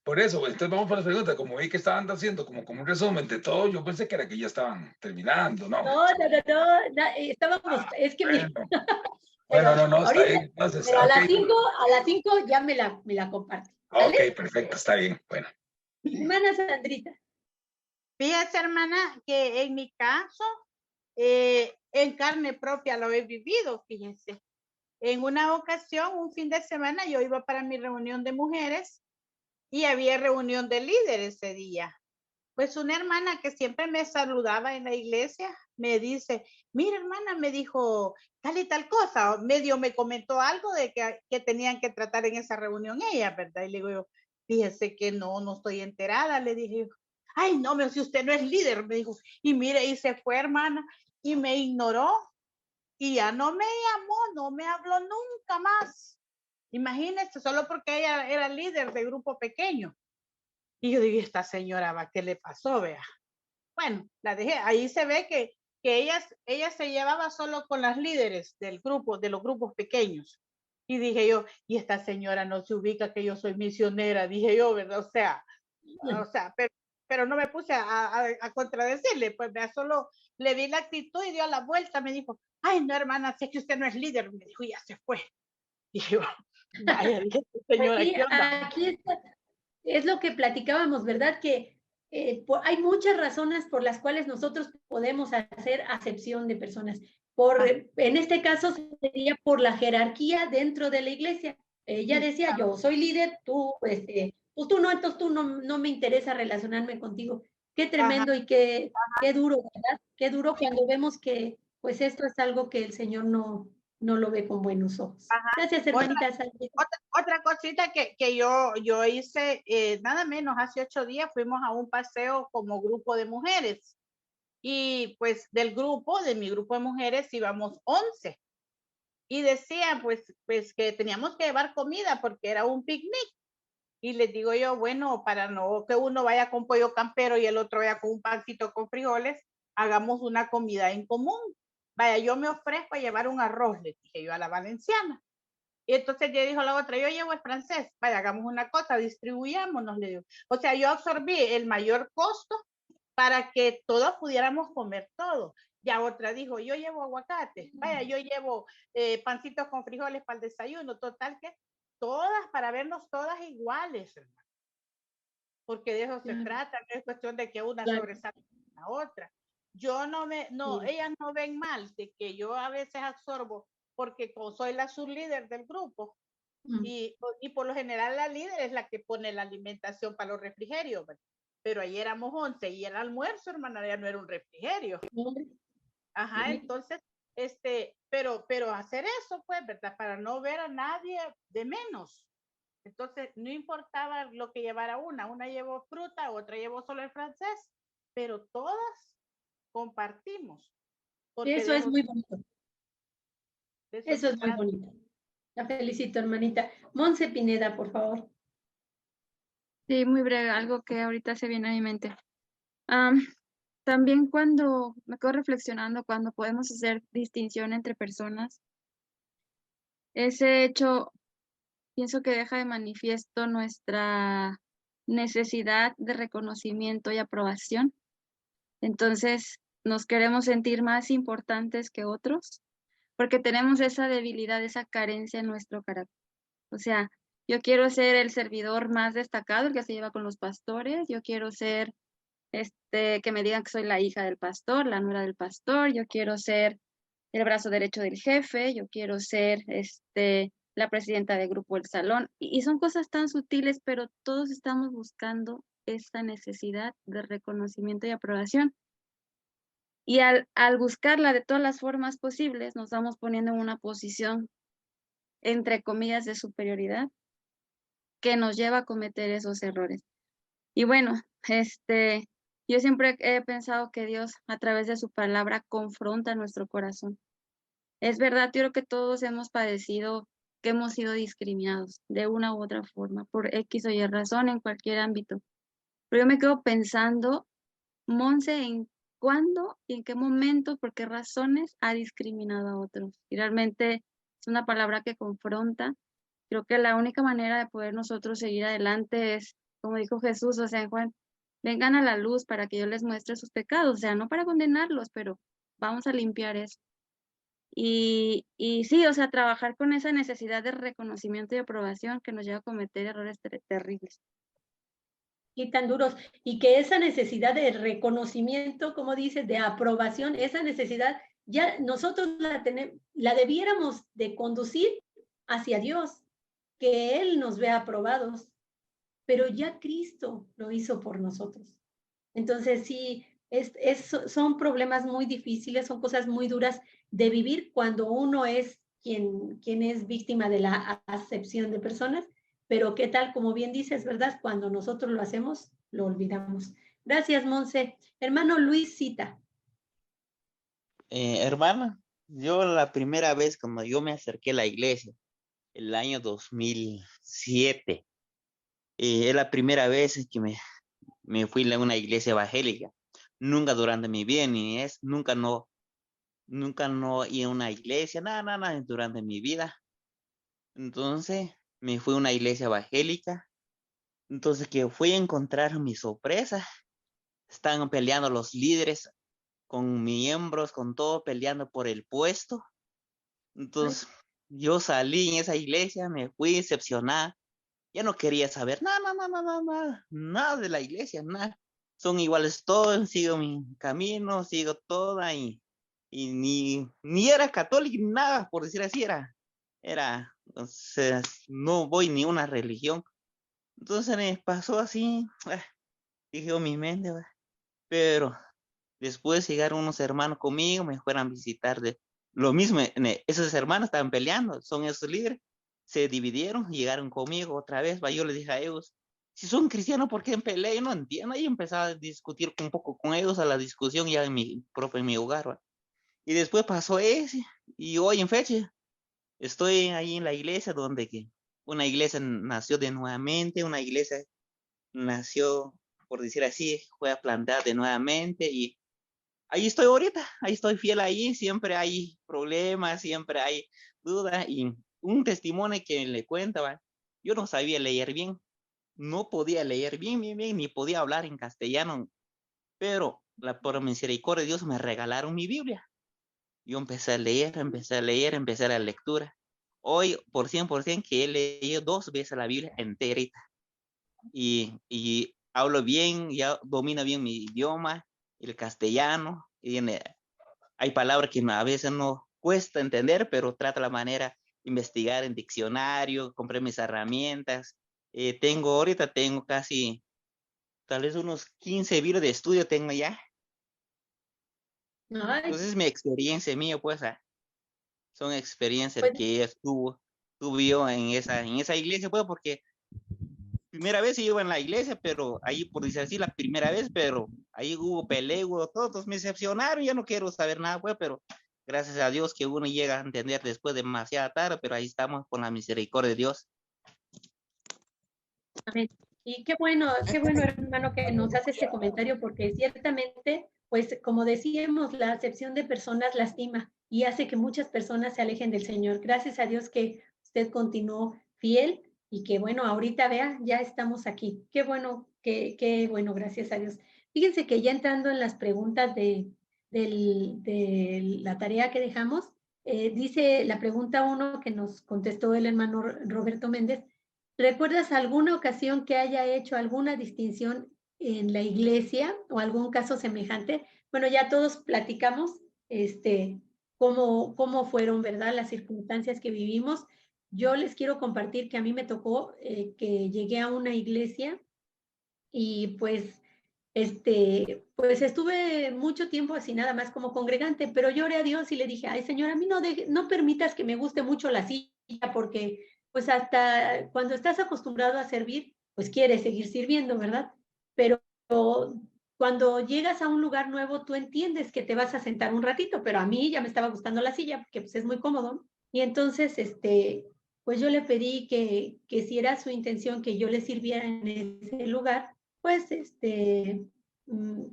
por eso, entonces vamos para las preguntas, como vi que estaban haciendo como un resumen de todo, yo pensé que era que ya estaban terminando, ¿no? No, estábamos, es que bueno. Bueno, No, está ahorita, bien, entonces, pero a las 5 ya me la comparte. ¿Vale? Ok, perfecto, está bien, bueno. Hermana Sandrita. Fíjese, hermana, que en mi caso, en carne propia lo he vivido, fíjense. En una ocasión, un fin de semana, yo iba para mi reunión de mujeres y había reunión de líderes ese día. Pues una hermana que siempre me saludaba en la iglesia me dice, mira hermana, me dijo tal y tal cosa, medio me comentó algo de que tenían que tratar en esa reunión ella, ¿verdad? Y le digo yo, fíjese que no estoy enterada, le dije, ay no, si usted no es líder, me dijo, y mire, y se fue hermana, y me ignoró, y ya no me llamó, no me habló nunca más. Imagínese, solo porque ella era líder de grupo pequeño. Y yo digo, esta señora, ¿qué le pasó? Vea. Bueno, la dejé. Ahí se ve que ella se llevaba solo con las líderes del grupo, de los grupos pequeños. Y dije yo, y esta señora no se ubica que yo soy misionera, dije yo, ¿verdad? O sea, pero no me puse a contradecirle, pues vea, solo le di la actitud y dio la vuelta, me dijo, ay, no, hermana, sé que usted no es líder, me dijo, y ya se fue. Dije yo, vaya, señora, Aquí, ¿qué onda? aquí está, es lo que platicábamos, ¿verdad? Que hay muchas razones por las cuales nosotros podemos hacer acepción de personas. En este caso sería por la jerarquía dentro de la iglesia. Ella decía, yo soy líder, tú, pues tú no, entonces tú no me interesa relacionarme contigo. Qué tremendo y qué duro, ¿verdad? Qué duro cuando vemos que pues esto es algo que el Señor no lo ve con buenos ojos. Gracias, hermanita. Otra cosita que yo hice, nada menos, hace 8 días fuimos a un paseo como grupo de mujeres. Y pues de mi grupo de mujeres íbamos 11. Y decían pues que teníamos que llevar comida porque era un picnic. Y les digo yo, bueno, para no que uno vaya con pollo campero y el otro vaya con un pancito con frijoles, hagamos una comida en común. Vaya, yo me ofrezco a llevar un arroz, le dije yo a la valenciana. Y entonces ya dijo la otra, yo llevo el francés, vaya, hagamos una cosa, distribuyámonos, le digo. O sea, yo absorbí el mayor costo para que todos pudiéramos comer todo. Ya otra dijo, yo llevo aguacate, vaya, yo llevo pancitos con frijoles para el desayuno, total que todas, para vernos todas iguales, hermano. Porque de eso se trata, no es cuestión de que una sobresalga a la otra. Ellas no ven mal de que yo a veces absorbo, porque como soy la sublíder del grupo, y por lo general la líder es la que pone la alimentación para los refrigerios, ¿verdad? Pero ahí éramos 11 y el almuerzo, hermana, ya no era un refrigerio. Ajá, entonces, pero hacer eso, pues, ¿verdad? Para no ver a nadie de menos. Entonces, no importaba lo que llevara una llevó fruta, otra llevó solo el francés, pero todas compartimos. Porque Eso de es eso, muy bonito. de eso Eso se es muy trata. bonito. La felicito, hermanita. Monse Pineda, por favor. Sí, muy breve, algo que ahorita se viene a mi mente. Am, También cuando me quedo reflexionando, cuando podemos hacer distinción entre personas, ese hecho pienso que deja de manifiesto nuestra necesidad de reconocimiento y aprobación. Entonces, nos queremos sentir más importantes que otros porque tenemos esa debilidad, esa carencia en nuestro carácter. O sea, yo quiero ser el servidor más destacado, el que se lleva con los pastores, yo quiero ser que me digan que soy la hija del pastor, la nuera del pastor, yo quiero ser el brazo derecho del jefe, yo quiero ser la presidenta del grupo del salón. Y son cosas tan sutiles, pero todos estamos buscando esta necesidad de reconocimiento y aprobación. Y al buscarla de todas las formas posibles, nos vamos poniendo en una posición, entre comillas, de superioridad que nos lleva a cometer esos errores. Y bueno, yo siempre he pensado que Dios, a través de su palabra, confronta nuestro corazón. Es verdad, yo creo que todos hemos padecido, que hemos sido discriminados de una u otra forma, por X o Y razón en cualquier ámbito. Pero yo me quedo pensando, Monse, en cuándo y en qué momento, por qué razones ha discriminado a otros. Y realmente es una palabra que confronta. Creo que la única manera de poder nosotros seguir adelante es, como dijo Jesús, o sea, en Juan, vengan a la luz para que yo les muestre sus pecados, o sea, no para condenarlos, pero vamos a limpiar eso. Y sí, o sea, trabajar con esa necesidad de reconocimiento y aprobación que nos lleva a cometer errores terribles. Y tan duros. Y que esa necesidad de reconocimiento, como dices, de aprobación, esa necesidad, ya nosotros la debiéramos de conducir hacia Dios, que Él nos vea aprobados, pero ya Cristo lo hizo por nosotros. Entonces, sí, son problemas muy difíciles, son cosas muy duras de vivir cuando uno es quien es víctima de la acepción de personas, pero qué tal, como bien dices, ¿verdad? Cuando nosotros lo hacemos, lo olvidamos. Gracias, Monse. Hermano Luis Cita. Hermana, yo la primera vez cuando yo me acerqué a la iglesia, el año 2007, es la primera vez que me fui a una iglesia evangélica. Nunca durante mi vida, nunca no iba a una iglesia, nada durante mi vida. Entonces me fui a una iglesia evangélica. Entonces que fui a encontrar mi sorpresa. Estaban peleando los líderes con miembros, con todo, peleando por el puesto. Entonces yo salí en esa iglesia, me fui decepcionada. Ya no quería saber nada de la iglesia, nada. Son iguales todos, sigo mi camino, sigo toda y ni era católico ni nada, por decir así entonces no voy ni a una religión. Entonces me pasó así, dije en mi mente, pero después llegaron unos hermanos conmigo, me fueron a visitar de lo mismo, esos hermanos estaban peleando, son esos líderes, se dividieron, llegaron conmigo otra vez, yo les dije a ellos, si son cristianos, ¿por qué pelean? Yo no entiendo, y empezaba a discutir un poco con ellos, a la discusión ya en mi hogar, ¿va? Y después pasó ese, y hoy en fecha, estoy ahí en la iglesia donde una iglesia nació de nuevamente, una iglesia nació, por decir así, fue plantada de nuevamente, y ahí estoy ahorita, ahí estoy fiel ahí, siempre hay problemas, siempre hay dudas y un testimonio que le cuenta, yo no sabía leer bien, no podía leer bien, ni podía hablar en castellano, pero por misericordia de Dios me regalaron mi Biblia. Yo empecé a la lectura. Hoy, por 100% que he leído 2 veces la Biblia enterita y hablo bien, ya domino bien mi idioma, el castellano, y hay palabras que a veces no cuesta entender, pero trata la manera de investigar en diccionario, compré mis herramientas. Ahorita tengo casi, tal vez unos 15 videos de estudio tengo ya. Ay, Entonces mi experiencia mía, pues, son experiencias pues, que ella tuvo en esa iglesia, pues, porque primera vez iba en la iglesia, pero ahí, por decir así, la primera vez, pero ahí hubo pelea, hubo todos me decepcionaron, ya no quiero saber nada, pues, pero gracias a Dios que uno llega a entender después de demasiada tarde, pero ahí estamos con la misericordia de Dios. Amén. Y qué bueno, hermano, que nos hace este comentario, porque ciertamente, pues, como decíamos, la acepción de personas lastima y hace que muchas personas se alejen del Señor. Gracias a Dios que usted continuó fiel y que, bueno, ahorita vea, ya estamos aquí. Qué bueno, gracias a Dios. Fíjense que ya entrando en las preguntas de la tarea que dejamos, dice la pregunta 1 que nos contestó el hermano Roberto Méndez. ¿Recuerdas alguna ocasión que haya hecho alguna distinción en la iglesia o algún caso semejante? Bueno, ya todos platicamos cómo fueron, ¿verdad? Las circunstancias que vivimos. Yo les quiero compartir que a mí me tocó que llegué a una iglesia y pues estuve mucho tiempo así nada más como congregante, pero yo oré a Dios y le dije, ay Señor, a mí no permitas que me guste mucho la silla, porque pues hasta cuando estás acostumbrado a servir, pues quieres seguir sirviendo, ¿verdad? Pero cuando llegas a un lugar nuevo, tú entiendes que te vas a sentar un ratito, pero a mí ya me estaba gustando la silla, porque pues es muy cómodo. Y entonces, pues yo le pedí que si era su intención que yo le sirviera en ese lugar, pues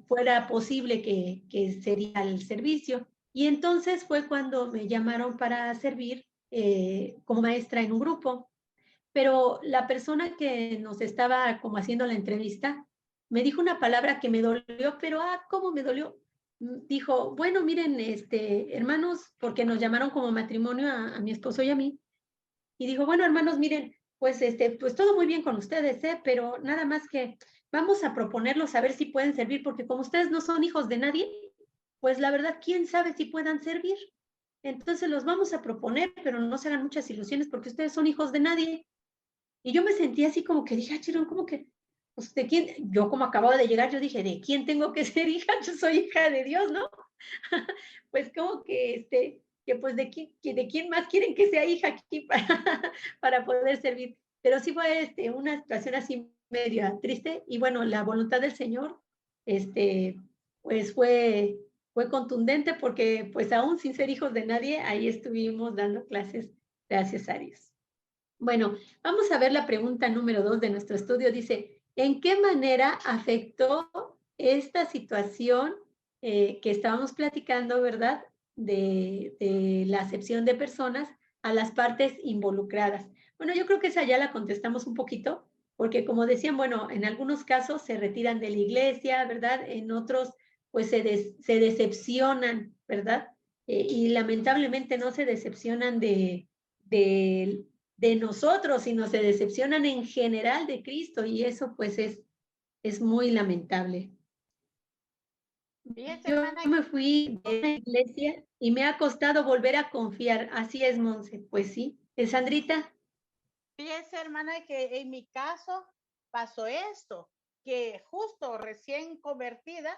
fuera posible que sería el servicio. Y entonces fue cuando me llamaron para servir como maestra en un grupo. Pero la persona que nos estaba como haciendo la entrevista me dijo una palabra que me dolió, pero ¿cómo me dolió? Dijo, bueno, miren, hermanos, porque nos llamaron como matrimonio a mi esposo y a mí, y dijo, bueno, hermanos, miren, pues pues todo muy bien con ustedes, pero nada más que vamos a proponerlos a ver si pueden servir, porque como ustedes no son hijos de nadie, pues la verdad, quién sabe si puedan servir. Entonces los vamos a proponer, pero no se hagan muchas ilusiones porque ustedes son hijos de nadie. Y yo me sentí así como que dije, Chirón, ¿cómo que? Pues, ¿de quién? Yo como acababa de llegar, yo dije, ¿de quién tengo que ser hija? Yo soy hija de Dios, ¿no? Pues como que pues de quién más quieren que sea hija aquí para poder servir. Pero sí fue una situación así media triste, y bueno, la voluntad del Señor, pues fue contundente, porque pues aún sin ser hijos de nadie, ahí estuvimos dando clases, gracias a Dios. Bueno, vamos a ver la pregunta número 2 de nuestro estudio. Dice, ¿en qué manera afectó esta situación que estábamos platicando, verdad, de la acepción de personas a las partes involucradas? Bueno, yo creo que esa ya la contestamos un poquito, porque como decían, bueno, en algunos casos se retiran de la iglesia, ¿verdad? En otros, pues se decepcionan, ¿verdad? Y lamentablemente no se decepcionan de nosotros, sino se decepcionan en general de Cristo, y eso pues es muy lamentable. Yo me fui de la iglesia y me ha costado volver a confiar. Así es, Monse. Pues sí. Sandrita. Fíjese, hermana, que en mi caso pasó esto, que justo recién convertida,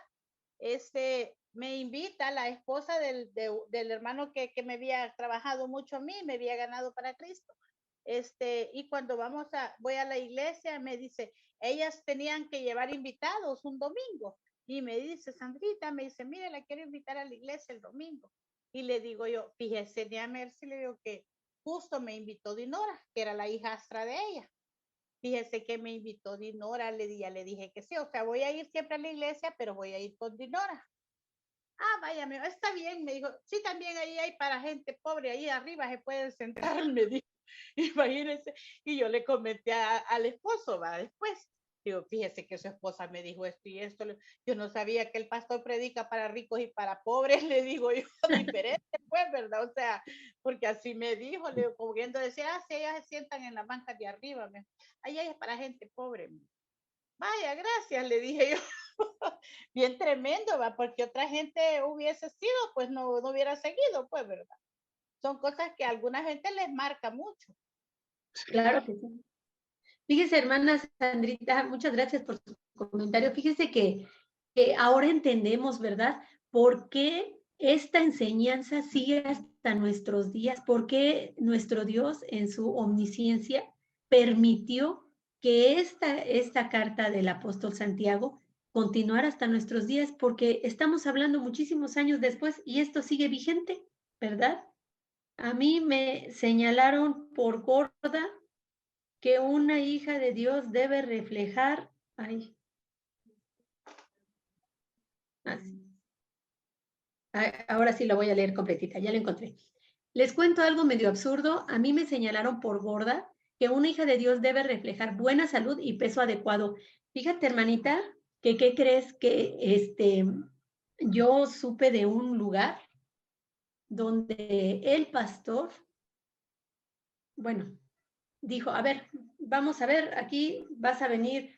me invita la esposa del hermano que me había trabajado mucho a mí, me había ganado para Cristo. Y cuando voy a la iglesia, me dice, ellas tenían que llevar invitados un domingo. Y me dice, Sandrita, me dice, mire, la quiero invitar a la iglesia el domingo. Y le digo yo, fíjese, ni a Mercy, le digo que justo me invitó Dinora, que era la hijastra de ella. Fíjese que me invitó Dinora, le dije que sí, o sea, voy a ir siempre a la iglesia, pero voy a ir con Dinora. Vaya, está bien, me dijo, sí, también ahí hay para gente pobre, ahí arriba se pueden sentar, me dijo, imagínense. Y yo le comenté al esposo, después, digo, fíjese que su esposa me dijo esto y esto, yo no sabía que el pastor predica para ricos y para pobres, le digo yo, diferente, pues, ¿verdad? O sea, porque así me dijo, le digo, como viendo, decía, si ellas se sientan en la banca de arriba, ahí es para gente pobre. Vaya, gracias, le dije yo. Bien tremendo, ¿va? Porque otra gente hubiese sido, pues no hubiera seguido, pues, ¿verdad? Son cosas que a alguna gente les marca mucho. Claro que sí. Fíjese, hermana Sandrita, muchas gracias por su comentario. Fíjese que ahora entendemos, ¿verdad? ¿Por qué esta enseñanza sigue hasta nuestros días? ¿Por qué nuestro Dios, en su omnisciencia, permitió que esta carta del apóstol Santiago continuara hasta nuestros días, porque estamos hablando muchísimos años después y esto sigue vigente, ¿verdad? A mí me señalaron por gorda que una hija de Dios debe reflejar, ahora sí lo voy a leer completita, ya la encontré. Les cuento algo medio absurdo. A mí me señalaron por gorda que una hija de Dios debe reflejar buena salud y peso adecuado. Fíjate, hermanita, que ¿qué crees? Que yo supe de un lugar donde el pastor, bueno, dijo, a ver, vamos a ver, aquí vas a venir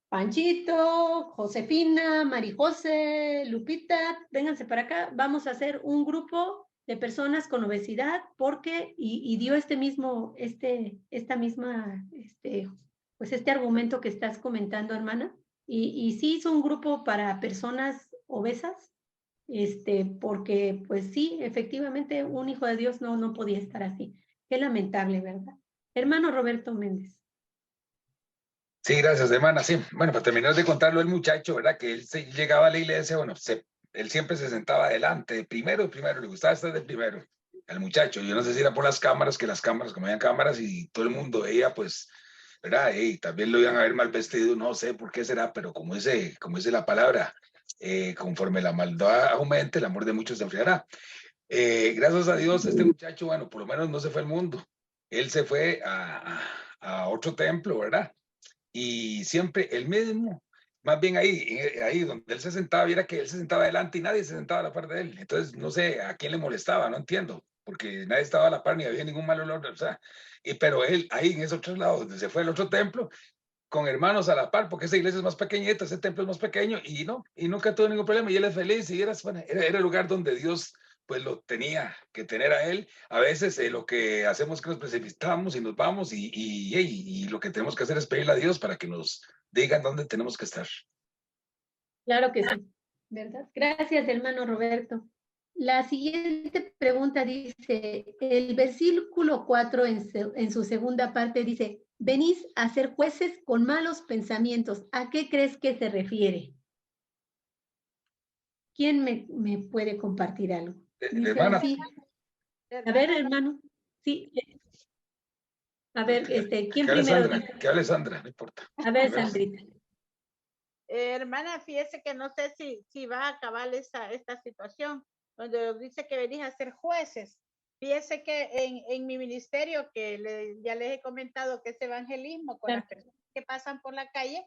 Panchito, Josefina, Marijose, Lupita, vénganse para acá, vamos a hacer un grupo de personas con obesidad porque, y dio este argumento que estás comentando, hermana, y sí hizo un grupo para personas obesas, porque pues sí, efectivamente un hijo de Dios no podía estar así. Qué lamentable, ¿verdad? Hermano Roberto Méndez. Sí, gracias, hermana. Sí, bueno, para terminar de contarlo, el muchacho, ¿verdad? Que él llegaba a la iglesia, bueno, él siempre se sentaba adelante, primero, le gustaba estar de primero, al muchacho. Yo no sé si era por las cámaras, que las cámaras, como habían cámaras y todo el mundo veía, pues, ¿verdad? Y también lo iban a ver mal vestido, no sé por qué será, pero como dice la palabra, conforme la maldad aumente, el amor de muchos se enfriará. Gracias a Dios, este muchacho, bueno, por lo menos no se fue al mundo. Él se fue a otro templo, ¿verdad? Y siempre el mismo, más bien ahí donde él se sentaba, viera que él se sentaba adelante y nadie se sentaba a la par de él. Entonces, no sé a quién le molestaba, no entiendo, porque nadie estaba a la par ni había ningún mal olor, o sea, pero él ahí en ese otro lado, donde se fue al otro templo, con hermanos a la par, porque esa iglesia es más pequeñita, ese templo es más pequeño, y nunca tuvo ningún problema, y él es feliz, y bueno, era el lugar donde Dios pues lo tenía que tener a él. A veces lo que hacemos es que nos precipitamos y nos vamos, y lo que tenemos que hacer es pedirle a Dios para que nos digan dónde tenemos que estar. Claro que sí, ¿verdad? Gracias, hermano Roberto. La siguiente pregunta dice, el versículo 4 en su segunda parte dice, venís a ser jueces con malos pensamientos. ¿A qué crees que se refiere? ¿Quién me puede compartir algo? Dice Hermana. así. A ver, hermano. Sí. A ver, ¿quién primero? Que hable Sandra, no importa. A ver, Sandrita. Hermana, fíjese que no sé si va a acabar esta situación, donde dice que venís a ser jueces. Fíjese que en mi ministerio, que ya les he comentado que es evangelismo con las personas que pasan por la calle,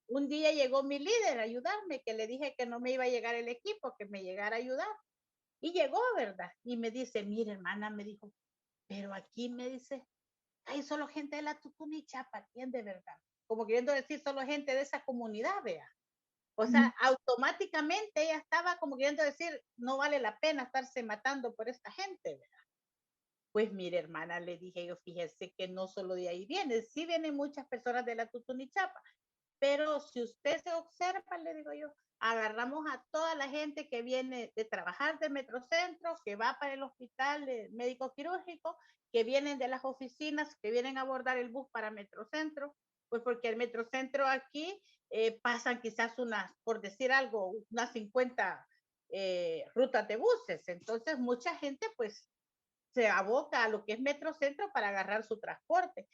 un día llegó mi líder a ayudarme, que le dije que no me iba a llegar el equipo, que me llegara a ayudar. Y llegó, ¿verdad? Y me dice, mire, hermana, me dijo, pero aquí me dice, hay solo gente de la Tutuni Chapa, ¿quién de verdad? Como queriendo decir solo gente de esa comunidad, vea. O sea, automáticamente ella estaba como queriendo decir, no vale la pena estarse matando por esta gente, ¿verdad? Pues mire, hermana, le dije yo, fíjese que no solo de ahí viene, sí vienen muchas personas de la Tutunichapa, pero si usted se observa, le digo yo, agarramos a toda la gente que viene de trabajar de Metrocentro, que va para el hospital médico quirúrgico, que vienen de las oficinas, que vienen a abordar el bus para Metrocentro, pues porque el Metrocentro aquí pasan quizás por decir algo, unas 50 rutas de buses. Entonces mucha gente pues se aboca a lo que es Metrocentro para agarrar su transporte.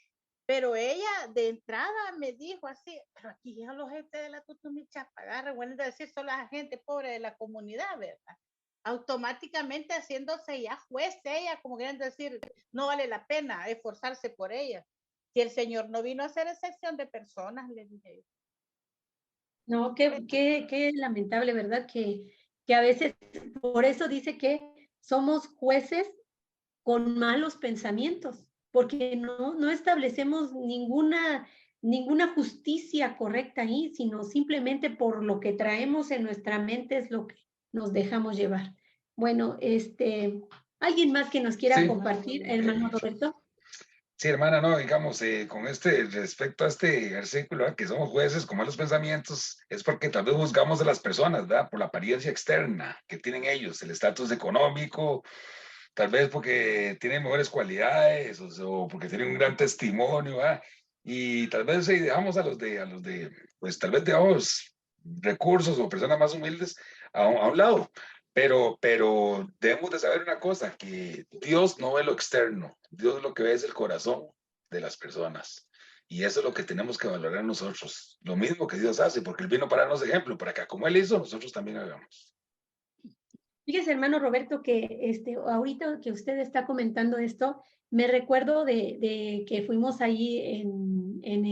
Pero ella de entrada me dijo así, pero aquí ya la gente de la Tutumichapa, agarra, bueno, es decir, son la gente pobre de la comunidad, ¿verdad? Automáticamente haciéndose ya juez ella, como quieren decir, no vale la pena esforzarse por ella. Si el Señor no vino a hacer excepción de personas, le dije. No, qué lamentable, ¿verdad? Que a veces, por eso dice que somos jueces con malos pensamientos, porque no establecemos ninguna justicia correcta ahí, sino simplemente por lo que traemos en nuestra mente es lo que nos dejamos llevar. Bueno, ¿alguien más que nos quiera compartir, hermano Roberto? Sí, hermana, no, digamos, con respecto a este versículo, que somos jueces con malos pensamientos, es porque tal vez juzgamos a las personas, ¿verdad? Por la apariencia externa que tienen ellos, el estatus económico, tal vez porque tienen mejores cualidades o porque tienen un gran testimonio, ¿verdad? Y tal vez dejamos pues tal vez dejamos recursos o personas más humildes a un lado. Pero debemos de saber una cosa, que Dios no ve lo externo, Dios lo que ve es el corazón de las personas. Y eso es lo que tenemos que valorar nosotros. Lo mismo que Dios hace, porque Él vino para darnos ejemplo, para que como Él hizo, nosotros también hagamos. Fíjese, hermano Roberto, que ahorita que usted está comentando esto, me recuerdo de que fuimos ahí en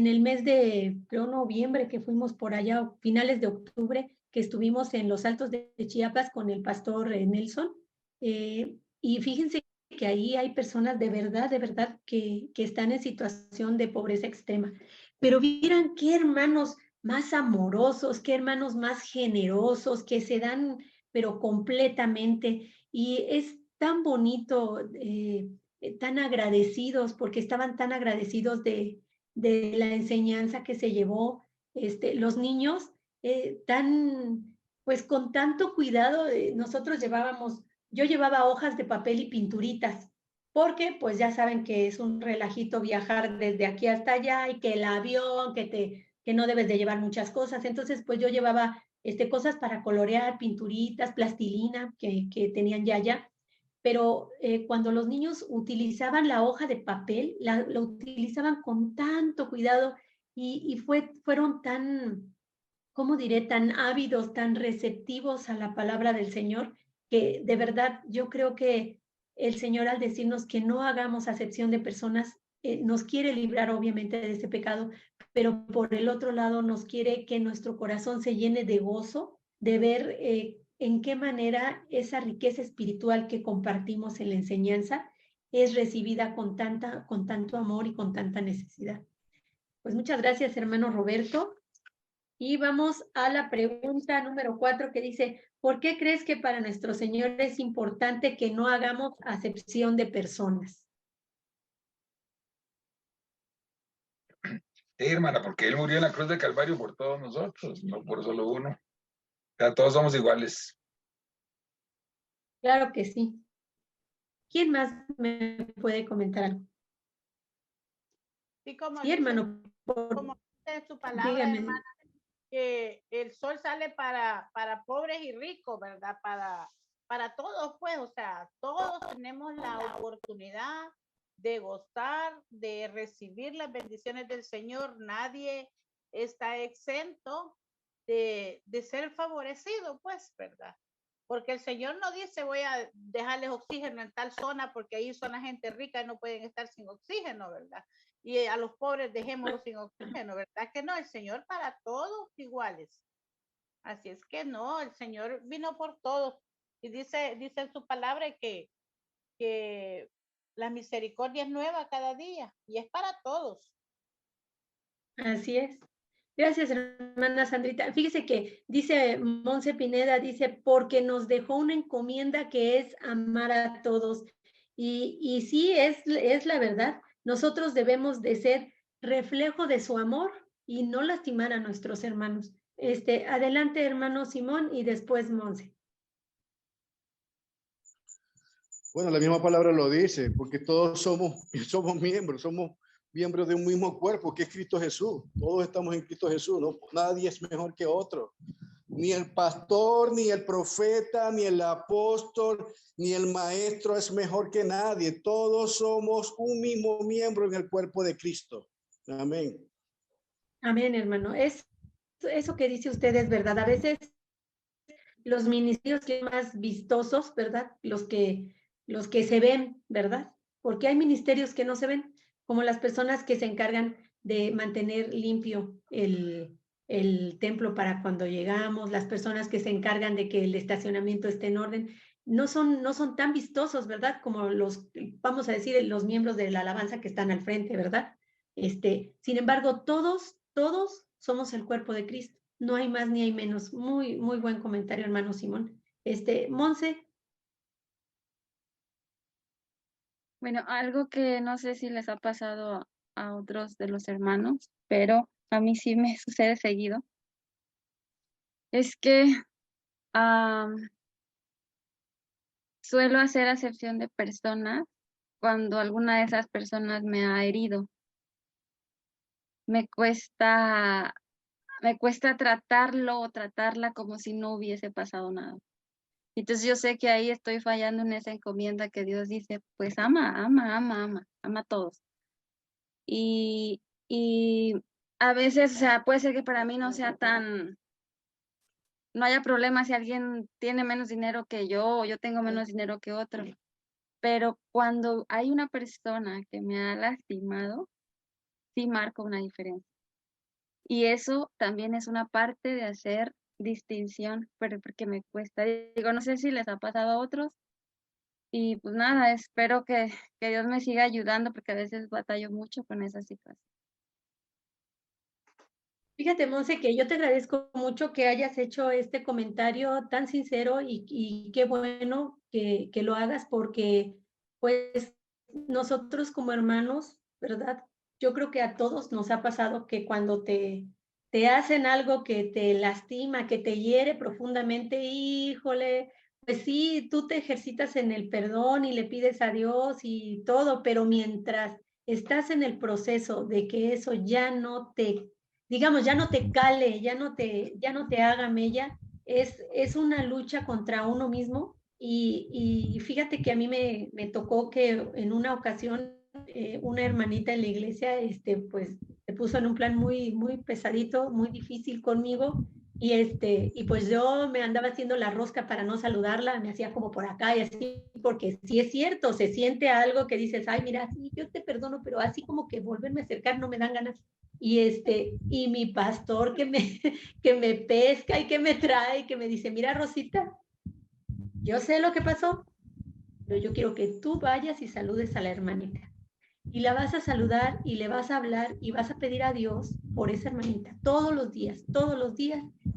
el mes de, creo, noviembre, que fuimos por allá, finales de octubre, que estuvimos en los Altos de Chiapas con el pastor Nelson. Y fíjense que ahí hay personas de verdad, que están en situación de pobreza extrema. Pero vieran qué hermanos más amorosos, qué hermanos más generosos, que se dan, pero completamente. Y es tan bonito, tan agradecidos, porque estaban tan agradecidos de la enseñanza que se llevó los niños, pues con tanto cuidado, yo llevaba hojas de papel y pinturitas, porque pues ya saben que es un relajito viajar desde aquí hasta allá y que el avión, que no debes de llevar muchas cosas, entonces pues yo llevaba cosas para colorear, pinturitas, plastilina que tenían ya, pero cuando los niños utilizaban la hoja de papel, lo utilizaban con tanto cuidado y fueron tan, ¿cómo diré?, tan ávidos, tan receptivos a la palabra del Señor, que de verdad yo creo que el Señor, al decirnos que no hagamos acepción de personas, nos quiere librar obviamente de ese pecado, pero por el otro lado nos quiere que nuestro corazón se llene de gozo, de ver en qué manera esa riqueza espiritual que compartimos en la enseñanza es recibida con tanto amor y con tanta necesidad. Pues muchas gracias, hermano Roberto. Y vamos a la pregunta número 4, que dice, ¿por qué crees que para nuestro Señor es importante que no hagamos acepción de personas? Sí, hermana, porque Él murió en la cruz del Calvario por todos nosotros, no por solo uno. O sea, todos somos iguales. Claro que sí. ¿Quién más me puede comentar algo? Sí, como Sí, dice, hermano, como dice su palabra, dígame. hermana, que el sol sale para pobres y ricos, ¿verdad? Para todos, pues, o sea, todos tenemos la oportunidad de gozar, de recibir las bendiciones del Señor. Nadie está exento de ser favorecido, pues, ¿verdad? Porque el Señor no dice voy a dejarles oxígeno en tal zona porque ahí son la gente rica y no pueden estar sin oxígeno, ¿verdad? Y a los pobres dejémoslos sin oxígeno, ¿verdad? Que no, el Señor para todos iguales. Así es que no, el Señor vino por todos. Y dice en su palabra que la misericordia es nueva cada día y es para todos. Así es. Gracias, hermana Sandrita. Fíjese que dice Monse Pineda, dice, porque nos dejó una encomienda que es amar a todos. Y sí, es la verdad. Nosotros debemos de ser reflejo de su amor y no lastimar a nuestros hermanos. Adelante, hermano Simón, y después Monse. Bueno, la misma palabra lo dice, porque todos somos miembros de un mismo cuerpo, que es Cristo Jesús. Todos estamos en Cristo Jesús, ¿no? Nadie es mejor que otro. Ni el pastor, ni el profeta, ni el apóstol, ni el maestro es mejor que nadie. Todos somos un mismo miembro en el cuerpo de Cristo. Amén. Amén, hermano. Eso que dice usted es verdad. A veces los ministerios más vistosos, ¿verdad? Los que se ven, ¿verdad? Porque hay ministerios que no se ven, como las personas que se encargan de mantener limpio el templo para cuando llegamos, las personas que se encargan de que el estacionamiento esté en orden, no son tan vistosos, ¿verdad? Como vamos a decir, los miembros de la alabanza que están al frente, ¿verdad? Sin embargo, todos somos el cuerpo de Cristo. No hay más ni hay menos. Muy, muy buen comentario, hermano Simón. Monse. Bueno, algo que no sé si les ha pasado a otros de los hermanos, pero a mí sí me sucede seguido, es que suelo hacer acepción de personas cuando alguna de esas personas me ha herido. Me cuesta tratarlo o tratarla como si no hubiese pasado nada. Entonces yo sé que ahí estoy fallando en esa encomienda que Dios dice, pues ama a todos. Y a veces, o sea, puede ser que para mí no sea no haya problema si alguien tiene menos dinero que yo o yo tengo menos dinero que otro. Pero cuando hay una persona que me ha lastimado, sí marca una diferencia. Y eso también es una parte de hacer distinción, pero porque me cuesta. Digo, no sé si les ha pasado a otros. Y pues nada, espero que Dios me siga ayudando porque a veces batallo mucho con esa situación. Fíjate, Monse, que yo te agradezco mucho que hayas hecho este comentario tan sincero y qué bueno que lo hagas porque pues nosotros como hermanos, ¿verdad? Yo creo que a todos nos ha pasado que cuando te hacen algo que te lastima, que te hiere profundamente, híjole, pues sí, tú te ejercitas en el perdón y le pides a Dios y todo, pero mientras estás en el proceso de que eso ya no te, digamos, ya no te cale, ya no te haga mella, es una lucha contra uno mismo. Y fíjate que a mí me tocó que en una ocasión una hermanita en la iglesia, pues se puso en un plan muy pesadito, muy difícil conmigo. Y pues yo me andaba haciendo la rosca para no saludarla, me hacía como por acá y así, porque sí es cierto, se siente algo que dices, ay, mira, sí, yo te perdono, pero así como que volverme a acercar no me dan ganas. Y mi pastor que me, que me pesca y que me trae, que me dice, mira, Rosita, yo sé lo que pasó, pero yo quiero que tú vayas y saludes a la hermanita. Y la vas a saludar y le vas a hablar y vas a pedir a Dios por esa hermanita todos los días,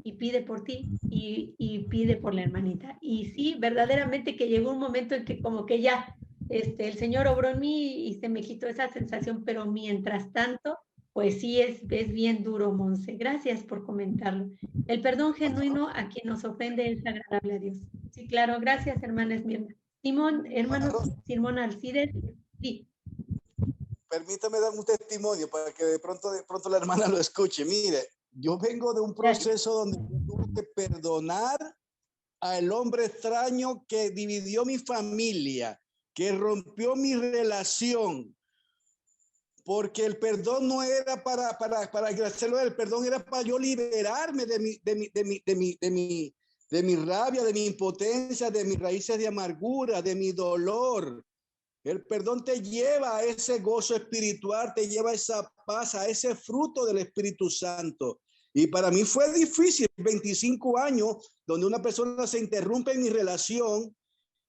y pide por ti y pide por la hermanita. Y sí, verdaderamente que llegó un momento en que como que ya el Señor obró en mí y se me quitó esa sensación, pero mientras tanto, pues sí es bien duro, Monse. Gracias por comentarlo. El perdón genuino a quien nos ofende es agradable a Dios. Sí, claro, gracias, hermana Esmirna. Simón, hermano Simón Alcides, sí. Permítame dar un testimonio para que de pronto la hermana lo escuche. Mire, yo vengo de un proceso donde tuve que perdonar al hombre extraño que dividió mi familia, que rompió mi relación, porque el perdón no era para hacerlo, el perdón era para yo liberarme de mi rabia, de mi impotencia, de mis raíces de amargura, de mi dolor. El perdón te lleva a ese gozo espiritual, te lleva a esa paz, a ese fruto del Espíritu Santo. Y para mí fue difícil, 25 años, donde una persona se interrumpe en mi relación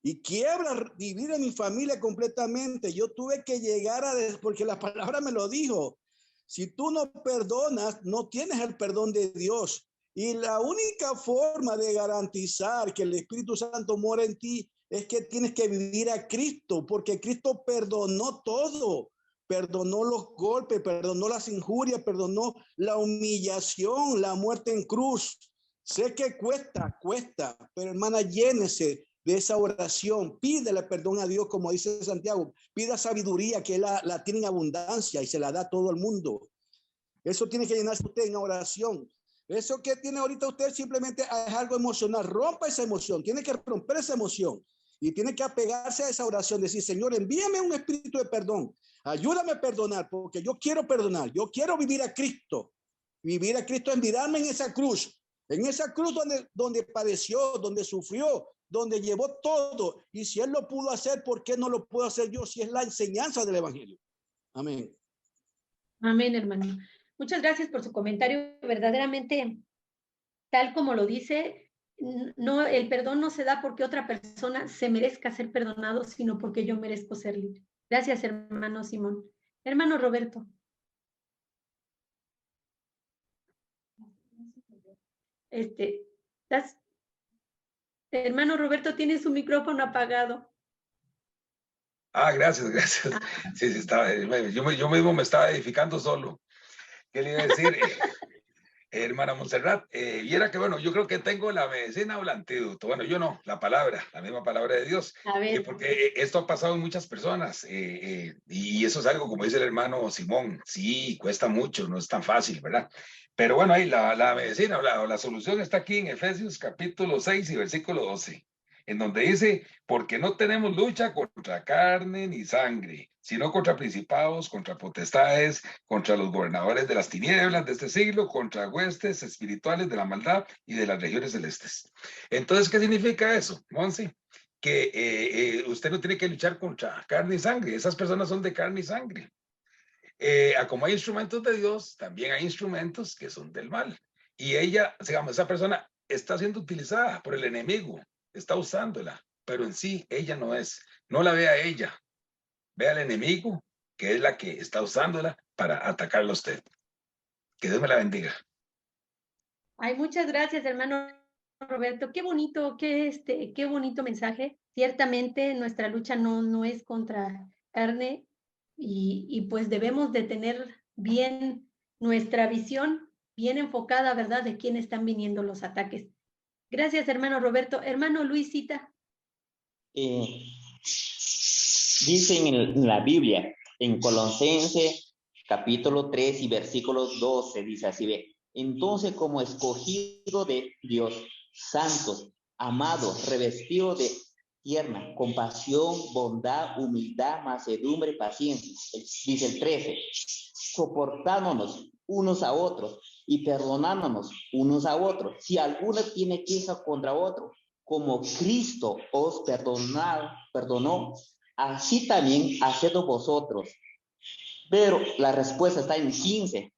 y quiebra, divide mi familia completamente. Yo tuve que llegar porque la palabra me lo dijo. Si tú no perdonas, no tienes el perdón de Dios. Y la única forma de garantizar que el Espíritu Santo mora en ti es que tienes que vivir a Cristo, porque Cristo perdonó todo. Perdonó los golpes, perdonó las injurias, perdonó la humillación, la muerte en cruz. Sé que cuesta, pero hermana, llénese de esa oración, pídele perdón a Dios, como dice Santiago, pida sabiduría que la tiene en abundancia y se la da a todo el mundo. Eso tiene que llenarse usted en oración. Eso que tiene ahorita usted simplemente es algo emocional, rompa esa emoción, tiene que romper esa emoción y tiene que apegarse a esa oración, decir, Señor, envíame un espíritu de perdón, ayúdame a perdonar, porque yo quiero perdonar, yo quiero vivir a Cristo es mirarme en esa cruz donde padeció, donde sufrió, donde llevó todo. Y si Él lo pudo hacer, ¿por qué no lo puedo hacer yo? Si es la enseñanza del Evangelio. Amén. Amén, hermano. Muchas gracias por su comentario. Verdaderamente, tal como lo dice, no, el perdón no se da porque otra persona se merezca ser perdonado, sino porque yo merezco ser libre. Gracias, hermano Simón. Hermano Roberto. Hermano Roberto, tiene su micrófono apagado. Ah, gracias. Sí, estaba, yo mismo me estaba edificando solo. ¿Qué le iba a decir? Hermana Montserrat, viera que bueno, yo creo que tengo la medicina o el antídoto. Bueno, yo no, la palabra, la misma palabra de Dios. A ver, Porque esto ha pasado en muchas personas y eso es algo, como dice el hermano Simón, sí, cuesta mucho, no es tan fácil, ¿verdad? Pero bueno, ahí la medicina o la solución está aquí en Efesios capítulo 6 y versículo 12, en donde dice, porque no tenemos lucha contra carne ni sangre, sino contra principados, contra potestades, contra los gobernadores de las tinieblas de este siglo, contra huestes espirituales de la maldad y de las regiones celestes. Entonces, ¿qué significa eso, Monsi? Que usted no tiene que luchar contra carne y sangre, esas personas son de carne y sangre. Como hay instrumentos de Dios, también hay instrumentos que son del mal. Y ella, digamos, esa persona está siendo utilizada por el enemigo, está usándola, pero en sí ella no es. No la vea a ella, vea al enemigo, que es la que está usándola para atacarla a usted. Que Dios me la bendiga. ay, muchas gracias, hermano Roberto. Qué bonito, qué bonito mensaje. Ciertamente nuestra lucha no es contra carne y pues debemos de tener bien nuestra visión, bien enfocada, ¿verdad?, de quién están viniendo los ataques. Gracias, hermano Roberto. Hermano Luisita. Dice en la Biblia, en Colosenses capítulo 3 y versículo 12, dice así, ve, entonces como escogido de Dios, santos, amados, revestidos de tierna, compasión, bondad, humildad, mansedumbre, paciencia, dice el 13, soportándonos unos a otros y perdonándonos unos a otros, si alguno tiene queja contra otro, como Cristo os perdonó, así también haced vosotros. Pero la respuesta está en 15.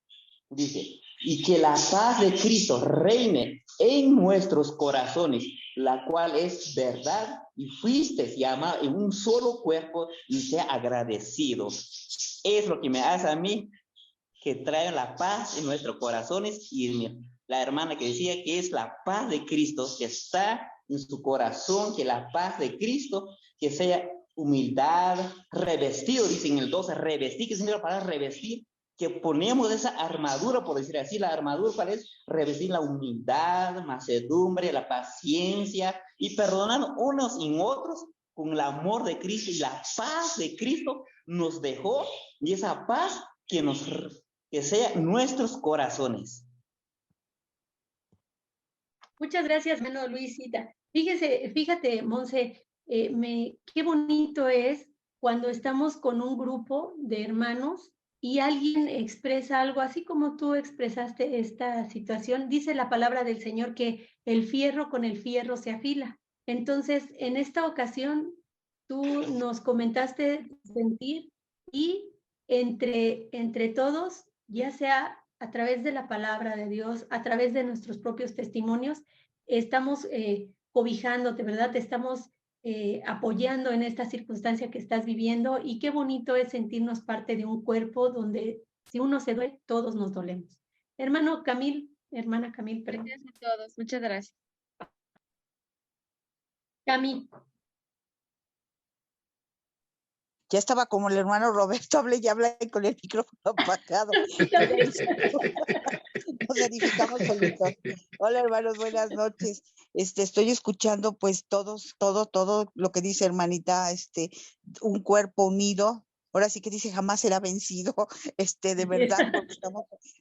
Dice, y que la paz de Cristo reine en nuestros corazones, la cual es verdad, y fuisteis llamados en un solo cuerpo y sea agradecido. Es lo que me hace a mí que trae la paz en nuestros corazones, y la hermana que decía que es la paz de Cristo que está en su corazón, que la paz de Cristo, que sea humildad, revestido, dicen el 12, revestir, que significa la palabra revestir, que ponemos esa armadura, por decir así, la armadura para es revestir la humildad, mansedumbre, la paciencia y perdonar unos y otros con el amor de Cristo, y la paz de Cristo nos dejó, y esa paz que sea nuestros corazones. Muchas gracias, hermano Luisita. Fíjate, Monse, qué bonito es cuando estamos con un grupo de hermanos y alguien expresa algo, así como tú expresaste esta situación. Dice la palabra del Señor que el fierro con el fierro se afila. Entonces, en esta ocasión, tú nos comentaste sentir, y entre todos, ya sea a través de la palabra de Dios, a través de nuestros propios testimonios, estamos cobijándote, ¿verdad? Te estamos apoyando en esta circunstancia que estás viviendo, y qué bonito es sentirnos parte de un cuerpo donde si uno se duele, todos nos dolemos. Hermana Camil, perdón. Gracias a todos. Muchas gracias. Camil. Ya estaba como el hermano Roberto, hable y habla con el micrófono apagado. Nos edificamos solitos. Hola, hermanos, buenas noches. Estoy escuchando pues todo lo que dice hermanita, un cuerpo unido. Ahora sí que dice, jamás será vencido, de verdad, porque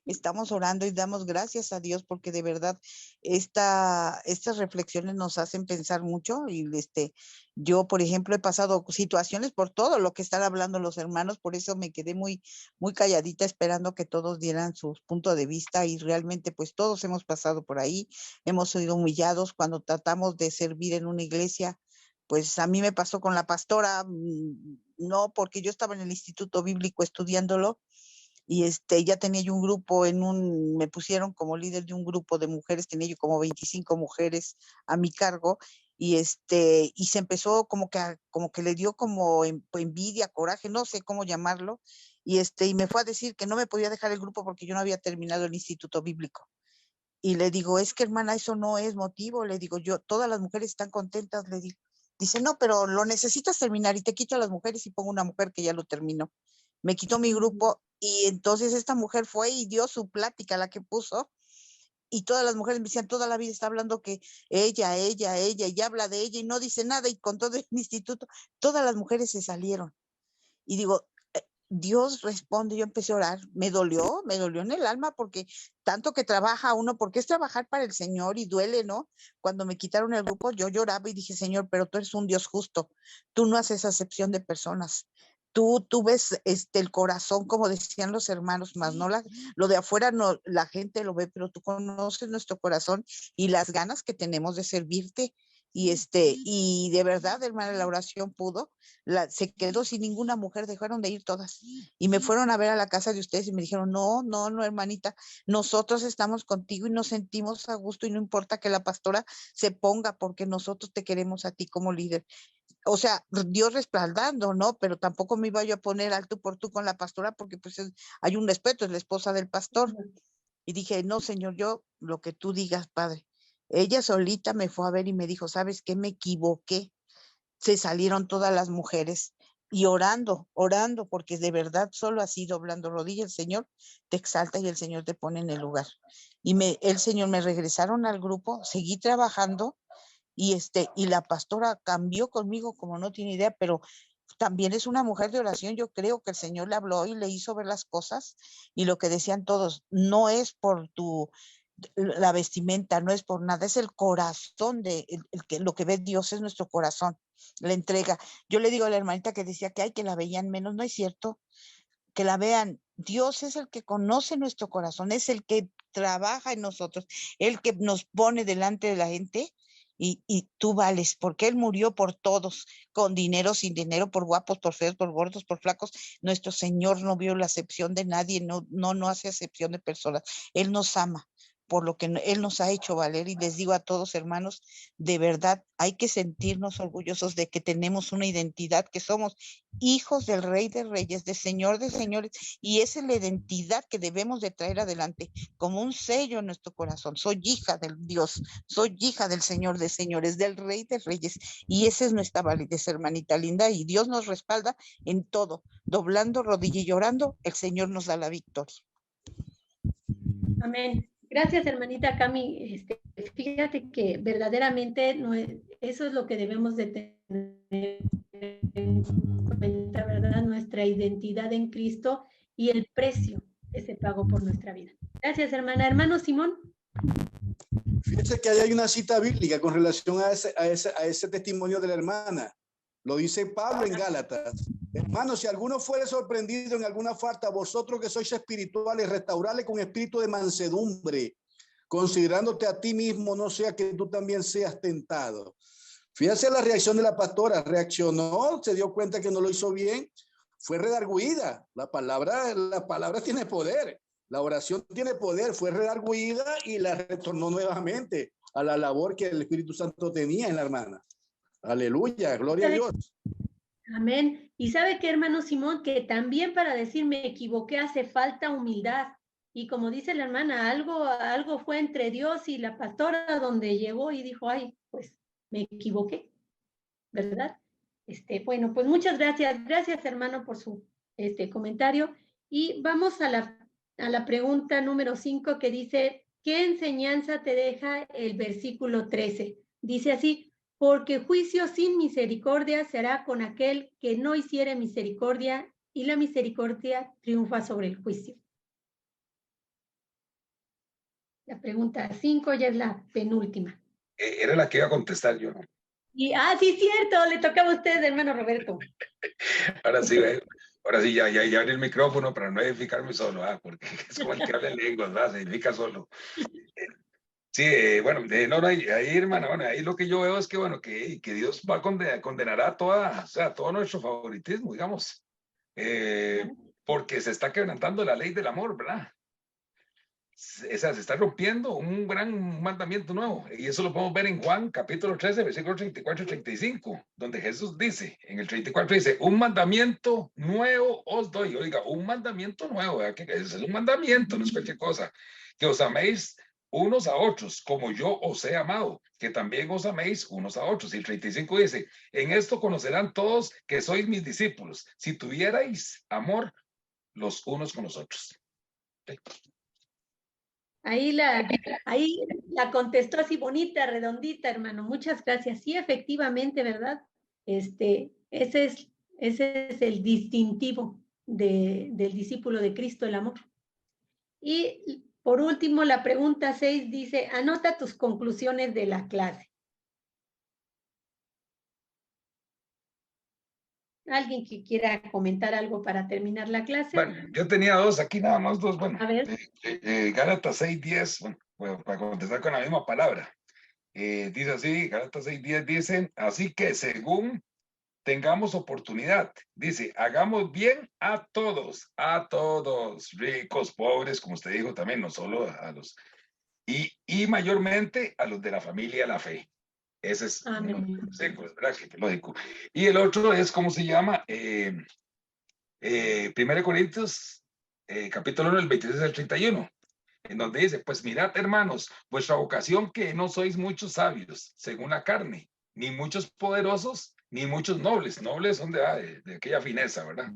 estamos orando y damos gracias a Dios, porque de verdad estas reflexiones nos hacen pensar mucho. Y yo, por ejemplo, he pasado situaciones por todo lo que están hablando los hermanos, por eso me quedé muy, muy calladita esperando que todos dieran su punto de vista, y realmente pues todos hemos pasado por ahí, hemos sido humillados cuando tratamos de servir en una iglesia. Pues a mí me pasó con la pastora, no, porque yo estaba en el Instituto Bíblico estudiándolo, y ya tenía yo un grupo me pusieron como líder de un grupo de mujeres, tenía yo como 25 mujeres a mi cargo, y se empezó como que le dio como envidia, coraje, no sé cómo llamarlo, y me fue a decir que no me podía dejar el grupo porque yo no había terminado el Instituto Bíblico. Y le digo, es que hermana, eso no es motivo, le digo yo, todas las mujeres están contentas, le digo. Dice, no, pero lo necesitas terminar, y te quito a las mujeres y pongo una mujer que ya lo terminó. Me quitó mi grupo, y entonces esta mujer fue y dio su plática, la que puso, y todas las mujeres me decían, toda la vida está hablando que ella, y habla de ella y no dice nada, y con todo el instituto, todas las mujeres se salieron. Y digo, Dios responde, yo empecé a orar, me dolió en el alma, porque tanto que trabaja uno, porque es trabajar para el Señor y duele, ¿no? Cuando me quitaron el grupo, yo lloraba y dije, Señor, pero tú eres un Dios justo, tú no haces acepción de personas. Tú ves el corazón, como decían los hermanos, más no lo de afuera, no, la gente lo ve, pero tú conoces nuestro corazón y las ganas que tenemos de servirte. Y de verdad, hermana, la oración se quedó sin ninguna mujer, dejaron de ir todas. Y me fueron a ver a la casa de ustedes y me dijeron, no, hermanita, nosotros estamos contigo y nos sentimos a gusto y no importa que la pastora se ponga, porque nosotros te queremos a ti como líder. O sea, Dios respaldando, ¿no? Pero tampoco me iba yo a poner al tú por tú con la pastora, porque pues hay un respeto, es la esposa del pastor. Y dije, no, Señor, yo lo que tú digas, Padre. Ella solita me fue a ver y me dijo, ¿sabes qué? Me equivoqué. Se salieron todas las mujeres y orando, porque de verdad solo así, doblando rodillas, el Señor te exalta y el Señor te pone en el lugar. Y el Señor me regresaron al grupo, seguí trabajando. Y la pastora cambió conmigo como no tiene idea, pero también es una mujer de oración. Yo creo que el Señor le habló y le hizo ver las cosas, y lo que decían todos, no es por la vestimenta, no es por nada, es el corazón lo que ve Dios es nuestro corazón, la entrega. Yo le digo a la hermanita que decía que la veían menos, no es cierto, que la vean. Dios es el que conoce nuestro corazón, es el que trabaja en nosotros, el que nos pone delante de la gente. Y tú vales, porque Él murió por todos, con dinero, sin dinero, por guapos, por feos, por gordos, por flacos. Nuestro Señor no vio la acepción de nadie, no hace acepción de personas. Él nos ama por lo que Él nos ha hecho valer. Y les digo a todos, hermanos, de verdad, hay que sentirnos orgullosos de que tenemos una identidad, que somos hijos del Rey de Reyes, del Señor de Señores, y esa es la identidad que debemos de traer adelante, como un sello en nuestro corazón. Soy hija del Dios, soy hija del Señor de Señores, del Rey de Reyes, y esa es nuestra validez, hermanita linda, y Dios nos respalda en todo, doblando rodilla y llorando, el Señor nos da la victoria. Amén. Gracias, hermanita Cami. Fíjate que verdaderamente eso es lo que debemos de tener en cuenta, ¿verdad? Nuestra identidad en Cristo y el precio que se pagó por nuestra vida. Gracias, hermana. Hermano Simón. Fíjense que ahí hay una cita bíblica con relación a ese testimonio de la hermana. Lo dice Pablo en Gálatas. Hermanos, si alguno fuere sorprendido en alguna falta, vosotros que sois espirituales, restaurarle con espíritu de mansedumbre, considerándote a ti mismo, no sea que tú también seas tentado. Fíjense la reacción de la pastora. Reaccionó, se dio cuenta que no lo hizo bien, fue redarguida. La palabra tiene poder. La oración tiene poder, fue redarguida y la retornó nuevamente a la labor que el Espíritu Santo tenía en la hermana. Aleluya, gloria a Dios. Amén. Y sabe que, hermano Simón, que también para decir me equivoqué hace falta humildad. Y como dice la hermana, algo fue entre Dios y la pastora donde llegó y dijo, ay, pues me equivoqué, ¿verdad? Bueno, pues muchas gracias. Gracias, hermano, por su comentario. Y vamos a la pregunta número 5 que dice, ¿qué enseñanza te deja el versículo 13? Dice así, porque juicio sin misericordia se hará con aquel que no hiciere misericordia, y la misericordia triunfa sobre el juicio. La pregunta 5 ya es la penúltima. Era la que iba a contestar yo, ¿no? Y, sí, cierto, le tocaba a usted, hermano Roberto. Ahora sí, ya abrí el micrófono para no edificarme solo, porque es como el que habla en lenguas, ¿verdad? Se edifica solo. Sí, bueno, ahí, hermana, bueno, ahí lo que yo veo es que, bueno, que Dios va a condenar a todo nuestro favoritismo, digamos, porque se está quebrantando la ley del amor, ¿verdad? Se está rompiendo un gran mandamiento nuevo, y eso lo podemos ver en Juan, capítulo 13, versículos 34 y 35, donde Jesús dice, en el 34 dice, un mandamiento nuevo os doy. Oiga, un mandamiento nuevo, ¿verdad? Que es un mandamiento, no es cualquier cosa, que os améis unos a otros, como yo os he amado, que también os améis unos a otros. Y el 35 dice, en esto conocerán todos que sois mis discípulos, si tuvierais amor los unos con los otros. Ahí la contestó así bonita, redondita, hermano. Muchas gracias. Sí, efectivamente, ¿verdad? Ese es el distintivo del discípulo de Cristo, el amor. Y por último, la pregunta 6 dice, anota tus conclusiones de la clase. ¿Alguien que quiera comentar algo para terminar la clase? Bueno, yo tenía dos aquí, nada más dos. Bueno, A ver. Gálatas 6:10, bueno, para contestar con la misma palabra. Dice así, Gálatas 6:10 dice, así que según tengamos oportunidad, dice, hagamos bien a todos, ricos, pobres, como usted dijo también, no solo a los, y mayormente a los de la familia de la fe. Ese es ¿verdad? Que lógico. Y el otro es, ¿cómo se llama? 1 Corintios, capítulo 1, el 26 al 31, en donde dice, pues mirad, hermanos, vuestra vocación, que no sois muchos sabios, según la carne, ni muchos poderosos, ni muchos nobles. Nobles son de aquella fineza, ¿verdad?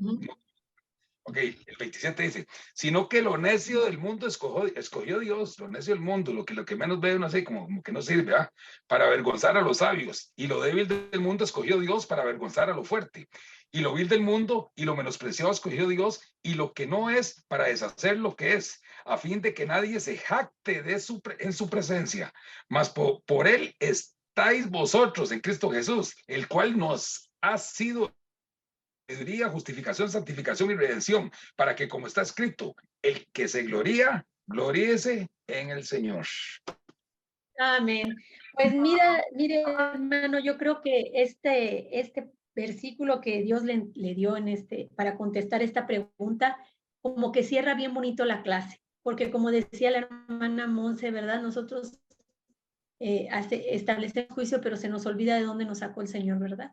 Ok, el 27 dice, sino que lo necio del mundo escogió Dios, lo necio del mundo, lo que menos ve uno así, como que no sirve, ¿verdad? Para avergonzar a los sabios, y lo débil del mundo escogió Dios para avergonzar a lo fuerte, y lo vil del mundo y lo menospreciado escogió Dios, y lo que no es para deshacer lo que es, a fin de que nadie se jacte en su presencia, mas por él estáis vosotros en Cristo Jesús, el cual nos ha sido sabiduría, justificación, santificación y redención, para que, como está escrito, el que se gloría, gloríese en el Señor. Amén. Pues mire, hermano, yo creo que este versículo que Dios le dio para contestar esta pregunta, como que cierra bien bonito la clase, porque como decía la hermana Monse, ¿verdad? Nosotros establecemos juicio, pero se nos olvida de dónde nos sacó el Señor, ¿verdad?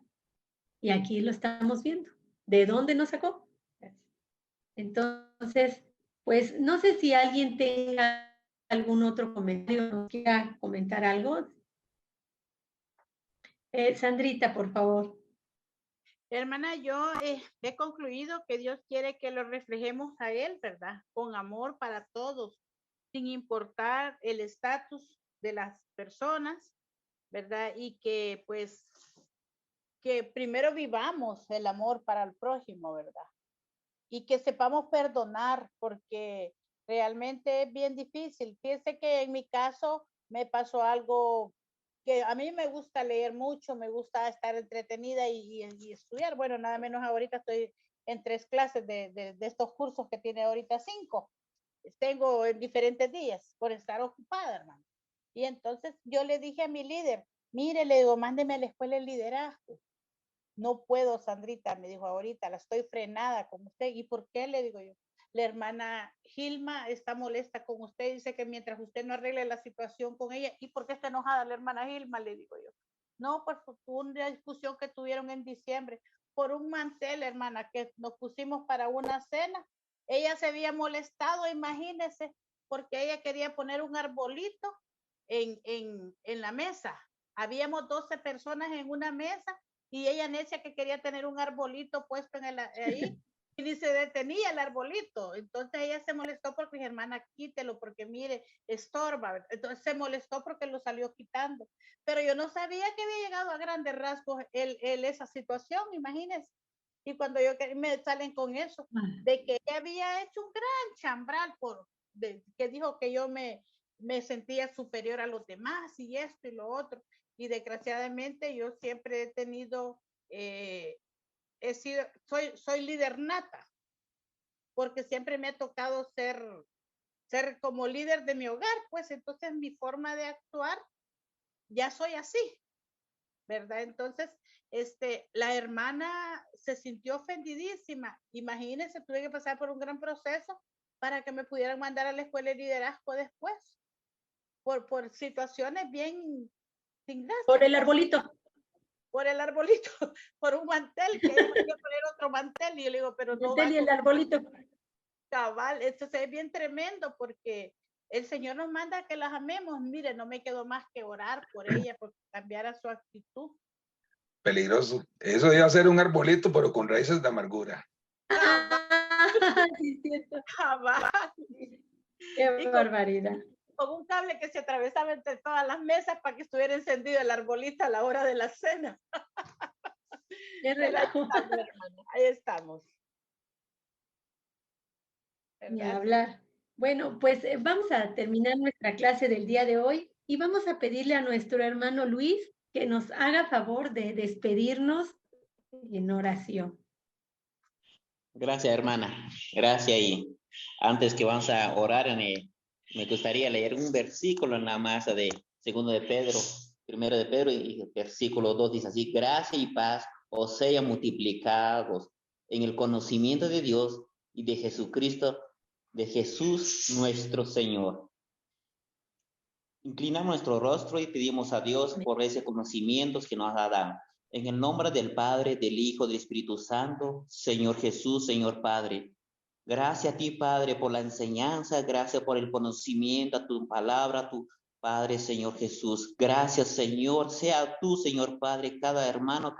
Y aquí lo estamos viendo. ¿De dónde nos sacó? Entonces, pues no sé si alguien tenga algún otro comentario, ¿no quiera comentar algo? Sandrita, por favor. Hermana, yo he concluido que Dios quiere que lo reflejemos a Él, ¿verdad? Con amor para todos, sin importar el estatus de las personas, ¿verdad? Y que pues que primero vivamos el amor para el prójimo, ¿verdad? Y que sepamos perdonar, porque realmente es bien difícil. Fíjese que en mi caso me pasó algo que a mí me gusta leer mucho, me gusta estar entretenida y estudiar. Bueno, nada menos ahorita estoy en 3 clases de estos cursos que tiene ahorita 5. Tengo en diferentes días por estar ocupada, hermano. Y entonces yo le dije a mi líder, mire, le digo, mándeme a la escuela el liderazgo. No puedo, Sandrita, me dijo ahorita, la estoy frenada con usted. ¿Y por qué? Le digo yo. La hermana Gilma está molesta con usted, dice que mientras usted no arregle la situación con ella. ¿Y por qué está enojada la hermana Gilma? Le digo yo. No, por una discusión que tuvieron en diciembre por un mantel, hermana, que nos pusimos para una cena. Ella se había molestado, imagínese, porque ella quería poner un arbolito en la mesa. Habíamos 12 personas en una mesa y ella necia que quería tener un arbolito puesto ahí y ni se detenía el arbolito. Entonces ella se molestó porque mi hermana, quítelo porque mire, estorba. Entonces se molestó porque lo salió quitando. Pero yo no sabía que había llegado a grandes rasgos esa situación, imagínense. Y cuando me salen con eso, de que ella había hecho un gran chambral que dijo que yo me sentía superior a los demás y esto y lo otro. Y desgraciadamente yo siempre he tenido, soy líder nata, porque siempre me ha tocado ser como líder de mi hogar, pues entonces mi forma de actuar ya soy así, ¿verdad? Entonces, la hermana se sintió ofendidísima. Imagínense, tuve que pasar por un gran proceso para que me pudieran mandar a la escuela de liderazgo después, por situaciones bien sin gracia. Por el arbolito. Por el arbolito, por un mantel, que ella quería poner otro mantel, y yo le digo, pero no va. Y el arbolito. Cabal, esto es bien tremendo, porque el Señor nos manda que las amemos. Mire, no me quedó más que orar por ella, porque cambiara su actitud. Peligroso. Eso iba a ser un arbolito, pero con raíces de amargura. Sí, cierto. Cabal. Qué barbaridad. con un cable que se atravesaba entre todas las mesas para que estuviera encendido el arbolito a la hora de la cena. Qué relajo. Ahí estamos. Ni ¿Verdad? hablar. Bueno, pues vamos a terminar nuestra clase del día de hoy y vamos a pedirle a nuestro hermano Luis que nos haga favor de despedirnos en oración. Gracias, hermana. Gracias. Y antes que vamos a orar, me gustaría leer un versículo nada más de segundo de Pedro, primero de Pedro, y versículo 2 dice así: gracia y paz os sean multiplicados en el conocimiento de Dios y de Jesucristo, de Jesús nuestro Señor. Inclinamos nuestro rostro y pedimos a Dios por ese conocimiento que nos ha dado. En el nombre del Padre, del Hijo, del Espíritu Santo, Señor Jesús, Señor Padre. Gracias a ti, Padre, por la enseñanza, gracias por el conocimiento, a tu palabra, a tu Padre, Señor Jesús. Gracias, Señor. Sea tú, Señor Padre, cada hermano,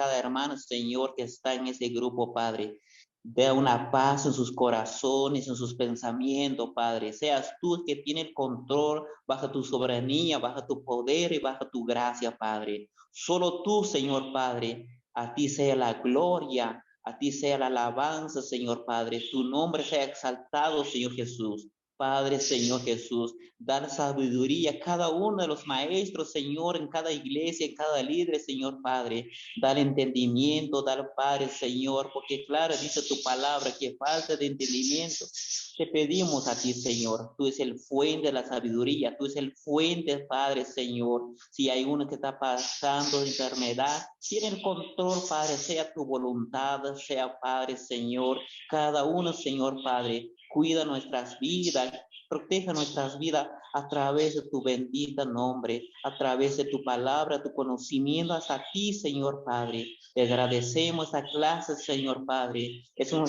Señor, que está en ese grupo, Padre. Dé una paz en sus corazones, en sus pensamientos, Padre. Seas tú que tiene el control bajo tu soberanía, bajo tu poder y bajo tu gracia, Padre. Solo tú, Señor Padre, a ti sea la gloria, a ti sea la alabanza, Señor Padre. Tu nombre sea exaltado, Señor Jesús. Padre, Señor Jesús, dar sabiduría a cada uno de los maestros, Señor, en cada iglesia, en cada líder, Señor Padre. Dar entendimiento, dar Padre, Señor, porque claro, dice tu palabra que falta de entendimiento. Te pedimos a ti, Señor, tú eres el fuente de la sabiduría, tú eres el fuente, Padre, Señor. Si hay uno que está pasando de enfermedad, tiene el control, Padre, sea tu voluntad, sea, Padre, Señor, cada uno, Señor, Padre, cuida nuestras vidas, protege nuestras vidas a través de tu bendito nombre, a través de tu palabra, tu conocimiento hasta ti, Señor Padre. Te agradecemos esta clase, Señor Padre. Es un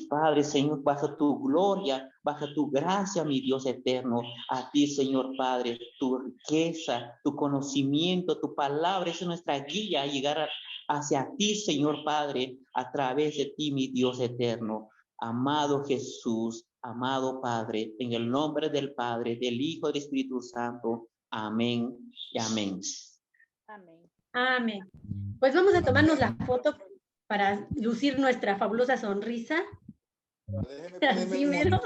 Padre, Señor, bajo tu gloria, bajo tu gracia, mi Dios eterno. A ti, Señor Padre, tu riqueza, tu conocimiento, tu palabra es nuestra guía a llegar hacia ti, Señor Padre, a través de ti, mi Dios eterno. Amado Jesús, amado Padre, en el nombre del Padre, del Hijo y del Espíritu Santo. Amén y amén. Amén. Amén. Pues vamos a tomarnos la foto para lucir nuestra fabulosa sonrisa. Déjeme ponerme Así el mero.